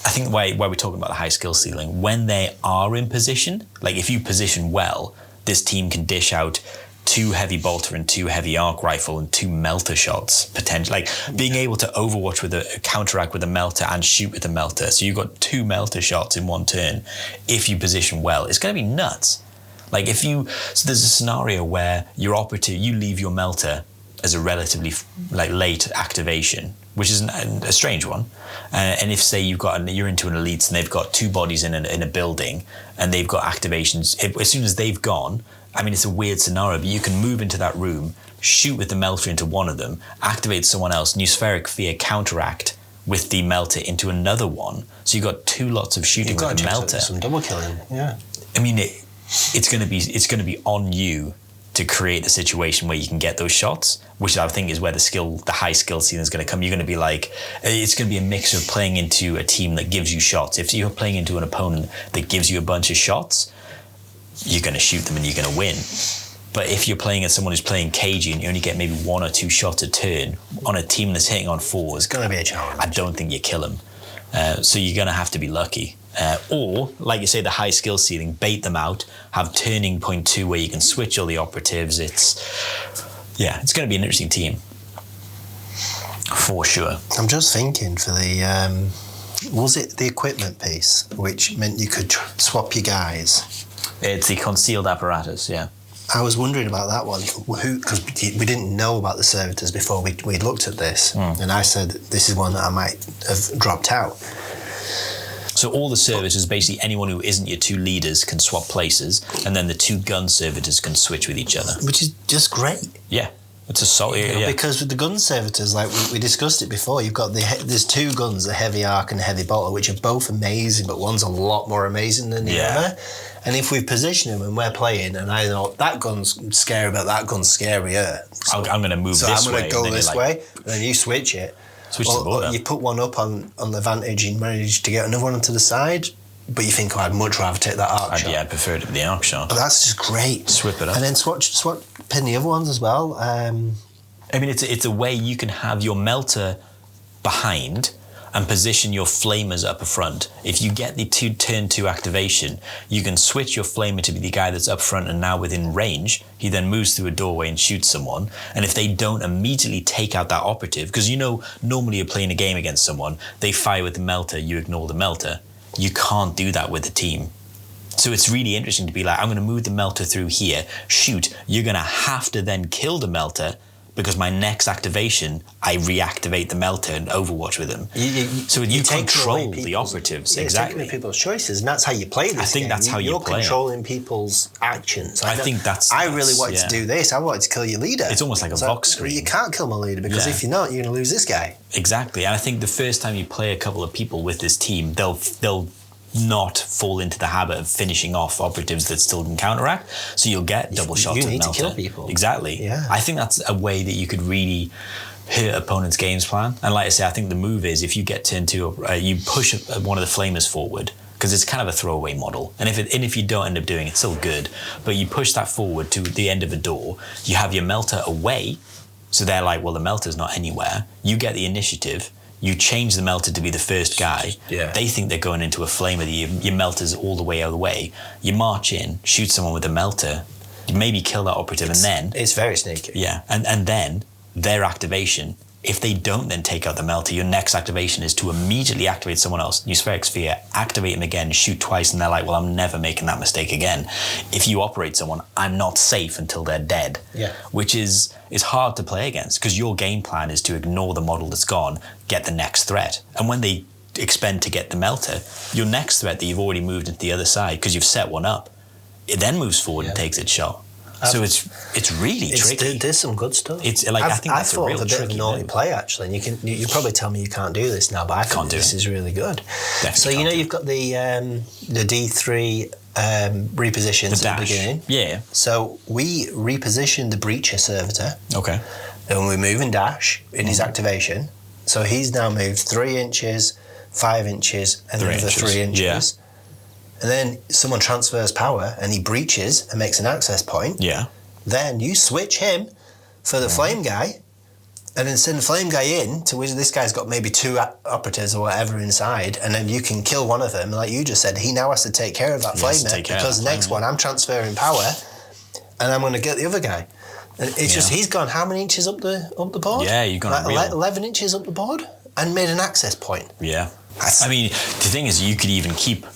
I think why we're talking about the high skill ceiling, when they are in position, like if you position well, this team can dish out 2 heavy bolter and 2 heavy arc rifle and 2 melter shots potentially. Like being able to overwatch with a counteract with a melter and shoot with a melter. So you've got 2 melter shots in 1 turn. If you position well, it's going to be nuts. Like so there's a scenario where your operative, you leave your melter as a relatively late activation, which is a strange one. And if say you're into an elites and they've got 2 bodies in a building and they've got activations, as soon as they've gone, I mean, it's a weird scenario, but you can move into that room, shoot with the melter into one of them, activate someone else, New Spheric Fear counteract with the melter into another one. So you've got 2 lots of shooting with the melter. Some double killing, yeah. I mean, it's going to be on you to create the situation where you can get those shots, which I think is where the high skill ceiling is going to come. You're going to be it's going to be a mix of playing into a team that gives you shots. If you're playing into an opponent that gives you a bunch of shots, you're going to shoot them and you're going to win. But if you're playing as someone who's playing cagey and you only get maybe 1 or 2 shots a turn on a team that's hitting on 4s, it's going to be a challenge. I don't think you kill them. So you're going to have to be lucky. Or, like you say, the high skill ceiling, bait them out, have turning point 2 where you can switch all the operatives. It's going to be an interesting team. For sure. I'm just thinking for the, was it the equipment piece, which meant you could swap your guys? It's the concealed apparatus, yeah. I was wondering about that one, because we didn't know about the servitors before we looked at this, and I said this is one that I might have dropped out. So all the servitors, basically anyone who isn't your 2 leaders can swap places, and then the 2 gun servitors can switch with each other. Which is just great. Yeah. It's a solid, because with the gun servitors, like we discussed it before, you've got there's 2 guns, the heavy arc and the heavy bolter, which are both amazing, but one's a lot more amazing than the other. And if we position them and we're playing, and I know that gun's scary, but that gun's scarier, so I'm going to move this way. So I'm going to go this way, and then you switch it. Switch the border. You put one up on the vantage and manage to get another one onto the side. But you think, I'd much rather take that arc shot. Yeah, I'd prefer the arc shot. But that's just great. Swap it up. And then swap pin the other ones as well. I mean, it's a way you can have your melter behind and position your flamers up front. If you get the turn 2 activation, you can switch your flamer to be the guy that's up front and now within range. He then moves through a doorway and shoots someone. And if they don't immediately take out that operative, because normally you're playing a game against someone, they fire with the melter, you ignore the melter. You can't do that with a team. So it's really interesting to be like, I'm going to move the melter through here, shoot. You're going to have to then kill the melter because my next activation, I reactivate the melter and Overwatch with him. So you control the operatives. Exactly. Taking people's choices, and that's how you play this I think game. that's how you play. You're controlling people's actions. I think that's... I really wanted to do this. I wanted to kill your leader. It's almost like a Vox screen. You can't kill my leader because if you're not, you're going to lose this guy. Exactly. And I think the first time you play a couple of people with this team, they'll not fall into the habit of finishing off operatives that still can counteract. So you'll get double shots. You need to kill people. Exactly. Yeah. I think that's a way that you could really hurt opponents' games plan. And like I say, I think the move is if you get turn 2, you push one of the flamers forward, because it's kind of a throwaway model. And if you don't end up doing it, it's still good. But you push that forward to the end of a door, you have your melter away. So they're like, well, the melter's not anywhere. You get the initiative. You change the melter to be the first guy. Yeah. They think they're going into a flamer. Your melter's all the way out of the way. You march in, shoot someone with a melter, you maybe kill that operative, and then... It's very sneaky. Yeah, and then their activation, if they don't then take out the melter, your next activation is to immediately activate someone else, use Spheric Sphere, activate them again, shoot twice, and they're like, well, I'm never making that mistake again. If you operate someone, I'm not safe until they're dead. Yeah. Which is hard to play against, because your game plan is to ignore the model that's gone, get the next threat. And when they expend to get the melter, your next threat that you've already moved into the other side, because you've set one up, it then moves forward and takes its shot. So it's really tricky. There's some good stuff. It's like I think that's a real tricky. I thought of a bit of naughty play actually, and you probably tell me you can't do this now, but I can't do this. This is really good. Definitely so you've got the D3 repositions at the beginning. Yeah. So we repositioned the Breacher servitor. Okay. And we move and dash in his activation. So he's now moved 3 inches, 5 inches, and another 3 inches. Yeah. And then someone transfers power and he breaches and makes an access point. Yeah. Then you switch him for the flame guy and then send the flame guy in to where this guy's got maybe 2 operatives or whatever inside, and then you can kill one of them. Like you just said, he now has to take care of that flamer because the next one I'm transferring power and I'm going to get the other guy. And it's just, he's gone how many inches up the board? Yeah, you've gone like 11 inches up the board and made an access point. Yeah. I mean, the thing is, you could even keep...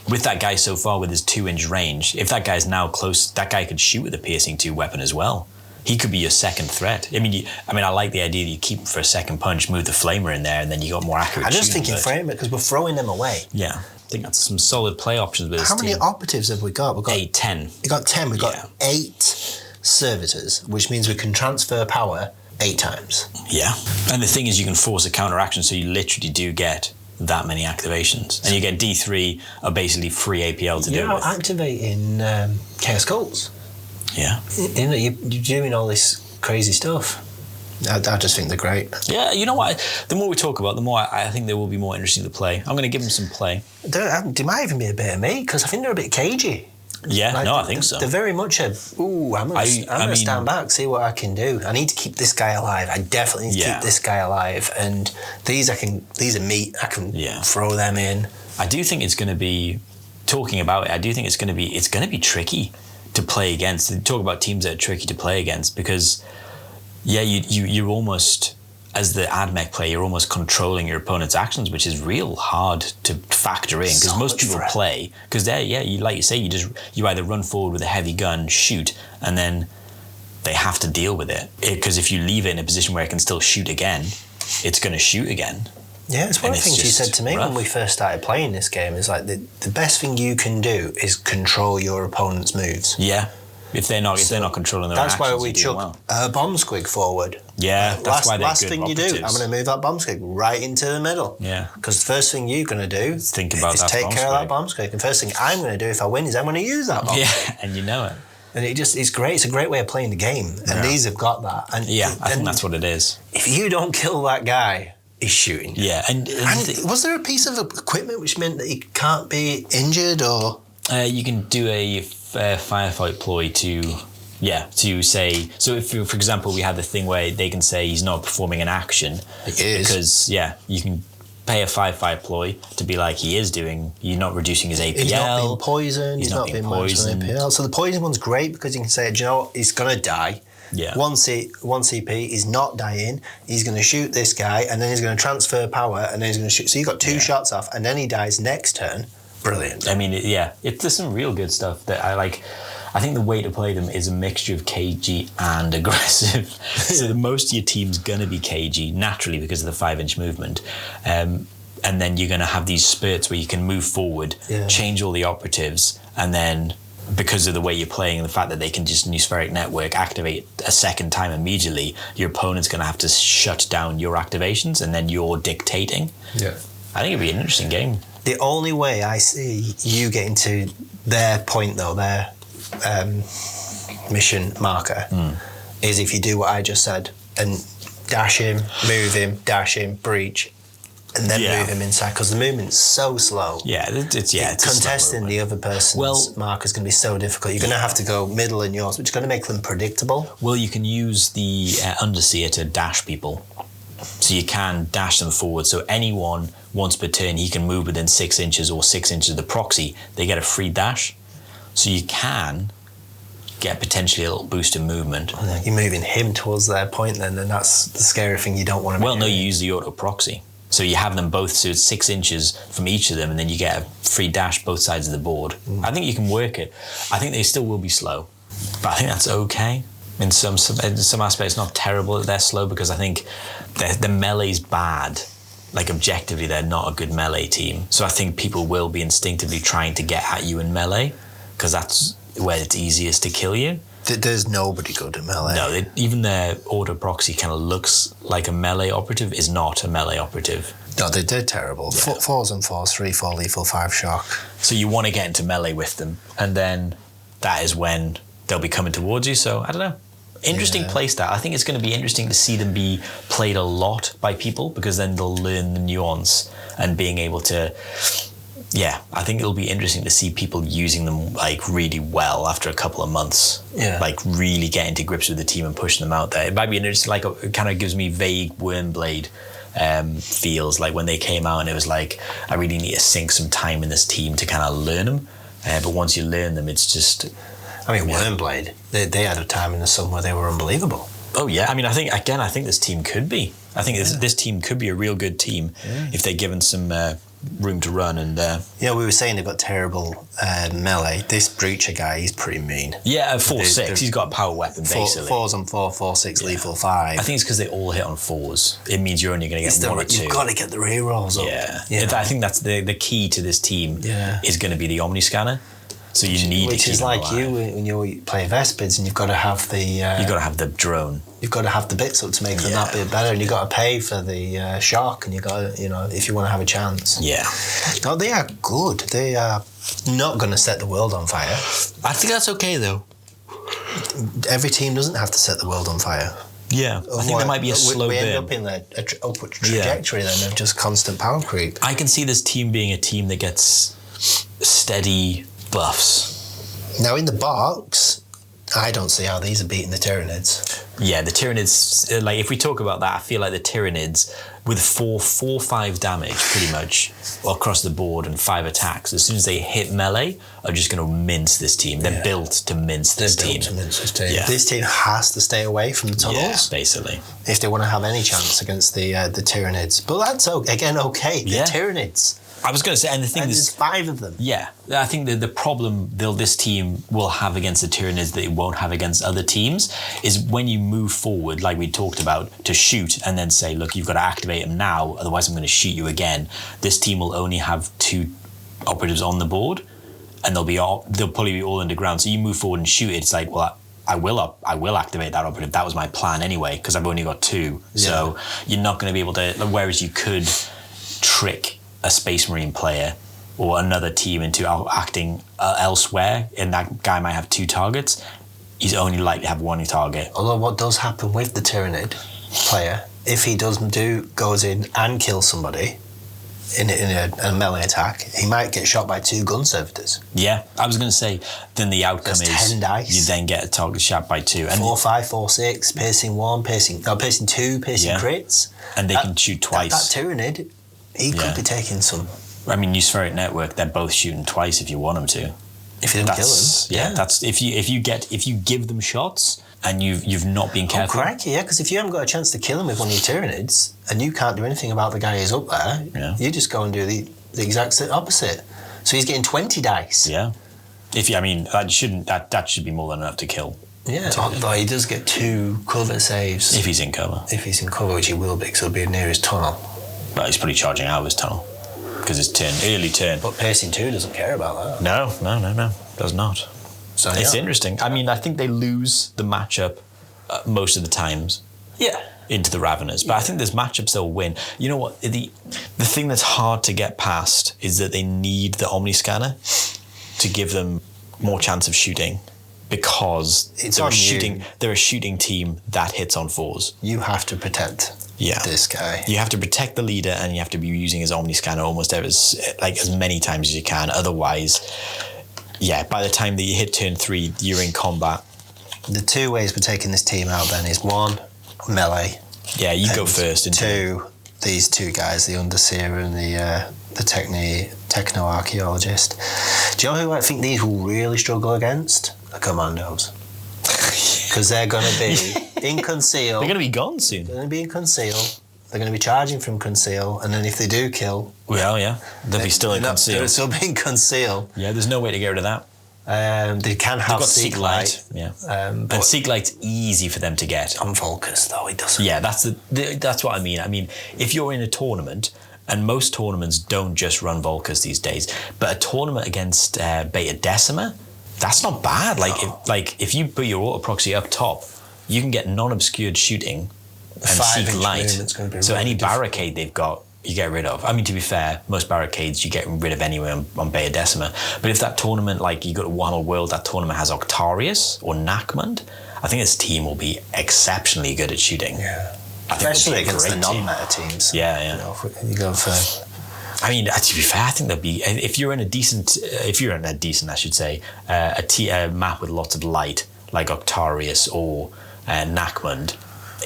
With that guy so far with his 2-inch range, if that guy's now close, that guy could shoot with a piercing 2 weapon as well. He could be your second threat. I mean, I like the idea that you keep him for a second punch, move the flamer in there, and then you got more accurate. I'm just thinking frame it because we're throwing them away. Yeah, I think that's some solid play options with this team. How many operatives have we got? We've got 8, 10. We got 10. We've got 8 servitors, which means we can transfer power 8 times. Yeah, and the thing is, you can force a counteraction, so you literally do get that many activations, and you get D3 are basically free APL to do with. You're activating Chaos Cults. Yeah, you're doing all this crazy stuff. I just think they're great. Yeah, you know what? The more we talk about, the more I think they will be more interesting to play. I'm going to give them some play. They might even be a bit of me because I think they're a bit cagey. Yeah, I think so. They're very much I'm going to stand back, see what I can do. I need to keep this guy alive. I definitely need to keep this guy alive. And these are meat. I can throw them in. I do think it's going to be, talking about it, I do think it's going to be tricky to play against. Talk about teams that are tricky to play against because, you're almost as the AdMech player, you're almost controlling your opponent's actions, which is real hard to factor in because most people play because you like you say you either run forward with a heavy gun, shoot, and then they have to deal with it because if you leave it in a position where it can still shoot again, it's going to shoot again. Yeah, it's one of the things you said to me when we first started playing this game is like the best thing you can do is control your opponent's moves. Yeah. If they're not controlling their actions, that's why we chuck a bomb squig forward. Yeah, that's why they're last good thing you do, I'm going to move that bomb squig right into the middle. Yeah. Because the first thing you're going to do is take care of that bomb squig. And first thing I'm going to do if I win is I'm going to use that bomb. Yeah, and you know it. And it's great. It's a great way of playing the game. And these have got that. And I think that's what it is. If you don't kill that guy, he's shooting. Yeah. And was there a piece of equipment which meant that he can't be injured or? You can do a firefight ploy to say, so if, for example, we had the thing where they can say he's not performing an action. He is. Because, you can pay a 5/5 ploy to be like, you're not reducing his APL. He's not being poisoned. He's not being poisoned. APL. So the poison one's great because you can say, do you know what, he's going to die. Yeah. One CP, he's not dying. He's going to shoot this guy and then he's going to transfer power and then he's going to shoot. So you got 2 shots off and then he dies next turn. Brilliant. I mean, there's some real good stuff that I like. I think the way to play them is a mixture of cagey and aggressive. So most of your team's going to be cagey, naturally, because of the 5-inch movement. And then you're going to have these spurts where you can move forward, change all the operatives, and then because of the way you're playing and the fact that they can just Newspheric Network activate a second time immediately, your opponent's going to have to shut down your activations, and then you're dictating. Yeah. I think it'd be an interesting game. The only way I see you getting to their point, though, their mission marker, is if you do what I just said and dash him, move him, dash him, breach, and then move him inside because the movement's so slow. Yeah, it's contesting the other person's marker is going to be so difficult. You're going to have to go middle in yours, which is going to make them predictable. Well, you can use the Underseer to dash people. So you can dash them forward. So anyone, once per turn, he can move within 6 inches or 6 inches of the proxy. They get a free dash. So you can get potentially a little boost in movement. You're moving him towards their point then, and that's the scary thing you don't want to Well, no, you use the auto proxy. So you have them both, so it's 6 inches from each of them, and then you get a free dash both sides of the board. I think you can work it. I think they still will be slow, but I think that's okay. In some aspects, not terrible that they're slow, because I think the melee's bad. Like, objectively, they're not a good melee team. So I think people will be instinctively trying to get at you in melee, because that's where it's easiest to kill you. There's nobody good at melee. No, even their auto proxy kind of looks like a melee operative, is not a melee operative. No, they're terrible. Yeah. 4s and 4s, 3/4 lethal, 5 shock. So you want to get into melee with them, and then that is when they'll be coming towards you. So I don't know. Interesting playstyle. I think it's going to be interesting to see them be played a lot by people, because then they'll learn the nuance and being able to. Yeah, I think it'll be interesting to see people using them like really well after a couple of months. Yeah, like really getting to grips with the team and pushing them out there. It might be interesting. Like, it kind of gives me vague Wormblade feels, like when they came out and it was like, I really need to sink some time in this team to kind of learn them. But once you learn them, it's just. I mean, Wormblade, they had a time in the sun where they were unbelievable. Oh yeah, I mean, I think this team could be. I think this team could be a real good team if they're given some room to run. And we were saying they've got terrible melee. This Breacher guy, he's pretty mean. Yeah, 4/6. He's got a power weapon basically. 4s on 4, 4/6 lethal 5. I think it's because they all hit on 4s. It means you're only going to get 1 or 2. You've got to get the rerolls up. Yeah. I think that's the key to this team. Is going to be the Omni Scanner. So you need which to keep is like you when you play Vespids, and you've got to have the you've got to have the drone. You've got to have the bits up to make them that bit better, and you've got to pay for the shock, and you got to, if you want to have a chance. Yeah. No, they are good. They are not going to set the world on fire. I think that's okay though. Every team doesn't have to set the world on fire. Yeah, I think there might be a slow burn. We end up in an upward trajectory then of just constant power creep. I can see this team being a team that gets steady buffs. Now in the box, I don't see how these are beating the Tyranids. Yeah, the Tyranids, like if we talk about that, I feel like the Tyranids with 4-5 damage pretty much across the board and 5 attacks, as soon as they hit melee, are just going to mince this team. They're built to mince this team. Yeah. This team has to stay away from the tunnels. Yeah, basically. If they want to have any chance against the Tyranids. But that's, again, okay. The Tyranids. I was going to say, and the thing is, there's 5 of them. Yeah, I think the problem this team will have against the Tyranids that it won't have against other teams is when you move forward, like we talked about, to shoot and then say, look, you've got to activate them now, otherwise I'm going to shoot you again. This team will only have 2 operatives on the board, and they'll probably be all underground. So you move forward and shoot it. It's like, well, I will activate that operative. That was my plan anyway, because I've only got 2. Yeah. So you're not going to be able to. Whereas you could trick a Space Marine player or another team into acting elsewhere, and that guy might have 2 targets. He's only likely to have 1 target. Although what does happen with the Tyranid player, if he goes in and kills somebody in a melee attack, he might get shot by 2 gun servitors. Yeah, I was going to say, then the outcome is 10 dice. You then get a target shot by 2. And 4, 5, 4, 6, piercing 1, piercing 2, piercing crits. And they can shoot twice. That Tyranid, he could be taking some. I mean, Nosferatu Network, they're both shooting twice if you want them to. If you don't kill them. Yeah, that's if you give them shots and you've not been careful. Oh, crikey, yeah, because if you haven't got a chance to kill him with one of your Tyranids and you can't do anything about the guy who's up there, you just go and do the exact opposite. So he's getting 20 dice. Yeah. That should be more than enough to kill. Yeah, although he does get 2 cover saves. If he's in cover. If he's in cover, which he will be, because he'll be near his tunnel. But he's probably charging out of his tunnel. Because it's early turn. But piercing 2 doesn't care about that. No, does not. So it's interesting. I mean, I think they lose the matchup most of the times. Yeah. Into the Raveners, but I think there's matchups they'll win. You know what? The thing that's hard to get past is that they need the Omni Scanner to give them more chance of shooting, because they're a shooting team that hits on 4s. You have to protect. This guy. You have to protect the leader, and you have to be using his Omni Scanner almost as many times as you can. Otherwise, by the time that you hit turn 3, you're in combat. The 2 ways we're taking this team out then is 1, melee. Yeah, you go first. 2, these 2 guys, the Underseer and the Techno-Archaeologist. Do you know who I think these will really struggle against? The Commandos. Because they're going to be in conceal. They're going to be gone soon. They're going to be in conceal. They're going to be charging from conceal, and then if they do kill... Well, yeah, they'll be still in conceal. They'll still be in conceal. Yeah, there's no way to get rid of that. They can have Seek Light. Yeah. And Seek Light's easy for them to get. On Volcus, though, it doesn't. Yeah, that's what I mean. I mean, if you're in a tournament, and most tournaments don't just run Volcus these days, but a tournament against Beta Decima, that's not bad. If you put your auto proxy up top, you can get non-obscured shooting and Seek Light. So any barricade they've got, you get rid of. I mean, to be fair, most barricades you get rid of anyway on Beta Decima. But if that tournament, like you got a Warhammer World, that tournament has Octarius or Nachmund, I think this team will be exceptionally good at shooting. Yeah. Especially against the non-meta teams. Yeah. You know, if you go for... I mean, to be fair, I think there'll be, if you're in a decent, I should say, a map with lots of light, like Octarius or Nachmund,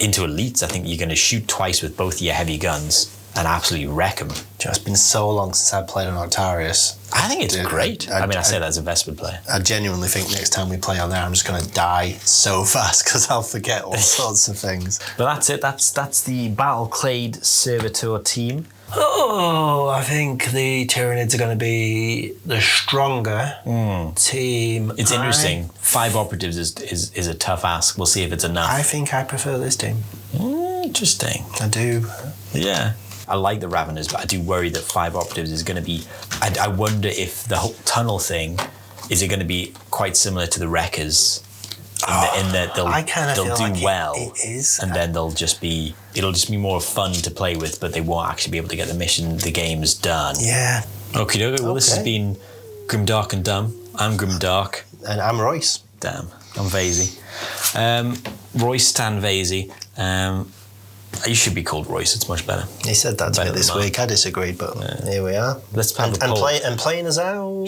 into elites, I think you're going to shoot twice with both your heavy guns and absolutely wreck them. It's been so long since I played on Octarius. I think it's great. I say that as a Vespid player. I genuinely think next time we play on there, I'm just going to die so fast because I'll forget all sorts of things. But that's it. That's the Battleclade Servitor team. Oh, I think the Tyranids are going to be the stronger team. It's interesting. 5 operatives is a tough ask. We'll see if it's enough. I think I prefer this team. Interesting. I do. Yeah. I like the Raveners, but I do worry that 5 operatives is going to be... I wonder if the whole tunnel thing, is it going to be quite similar to the Wreckers? In that they'll do like well, it is. And then it'll just be more fun to play with, but they won't actually be able to get the games done. Yeah. Okay. Well, this has been Grimdark and Dumb. I'm Grimdark. And I'm Royce. Damn, I'm Vasey. Royce Stan Vasey. You should be called Royce. It's much better. He said that to me this week. I disagreed, but here we are. Let's have a poll. And playing us out.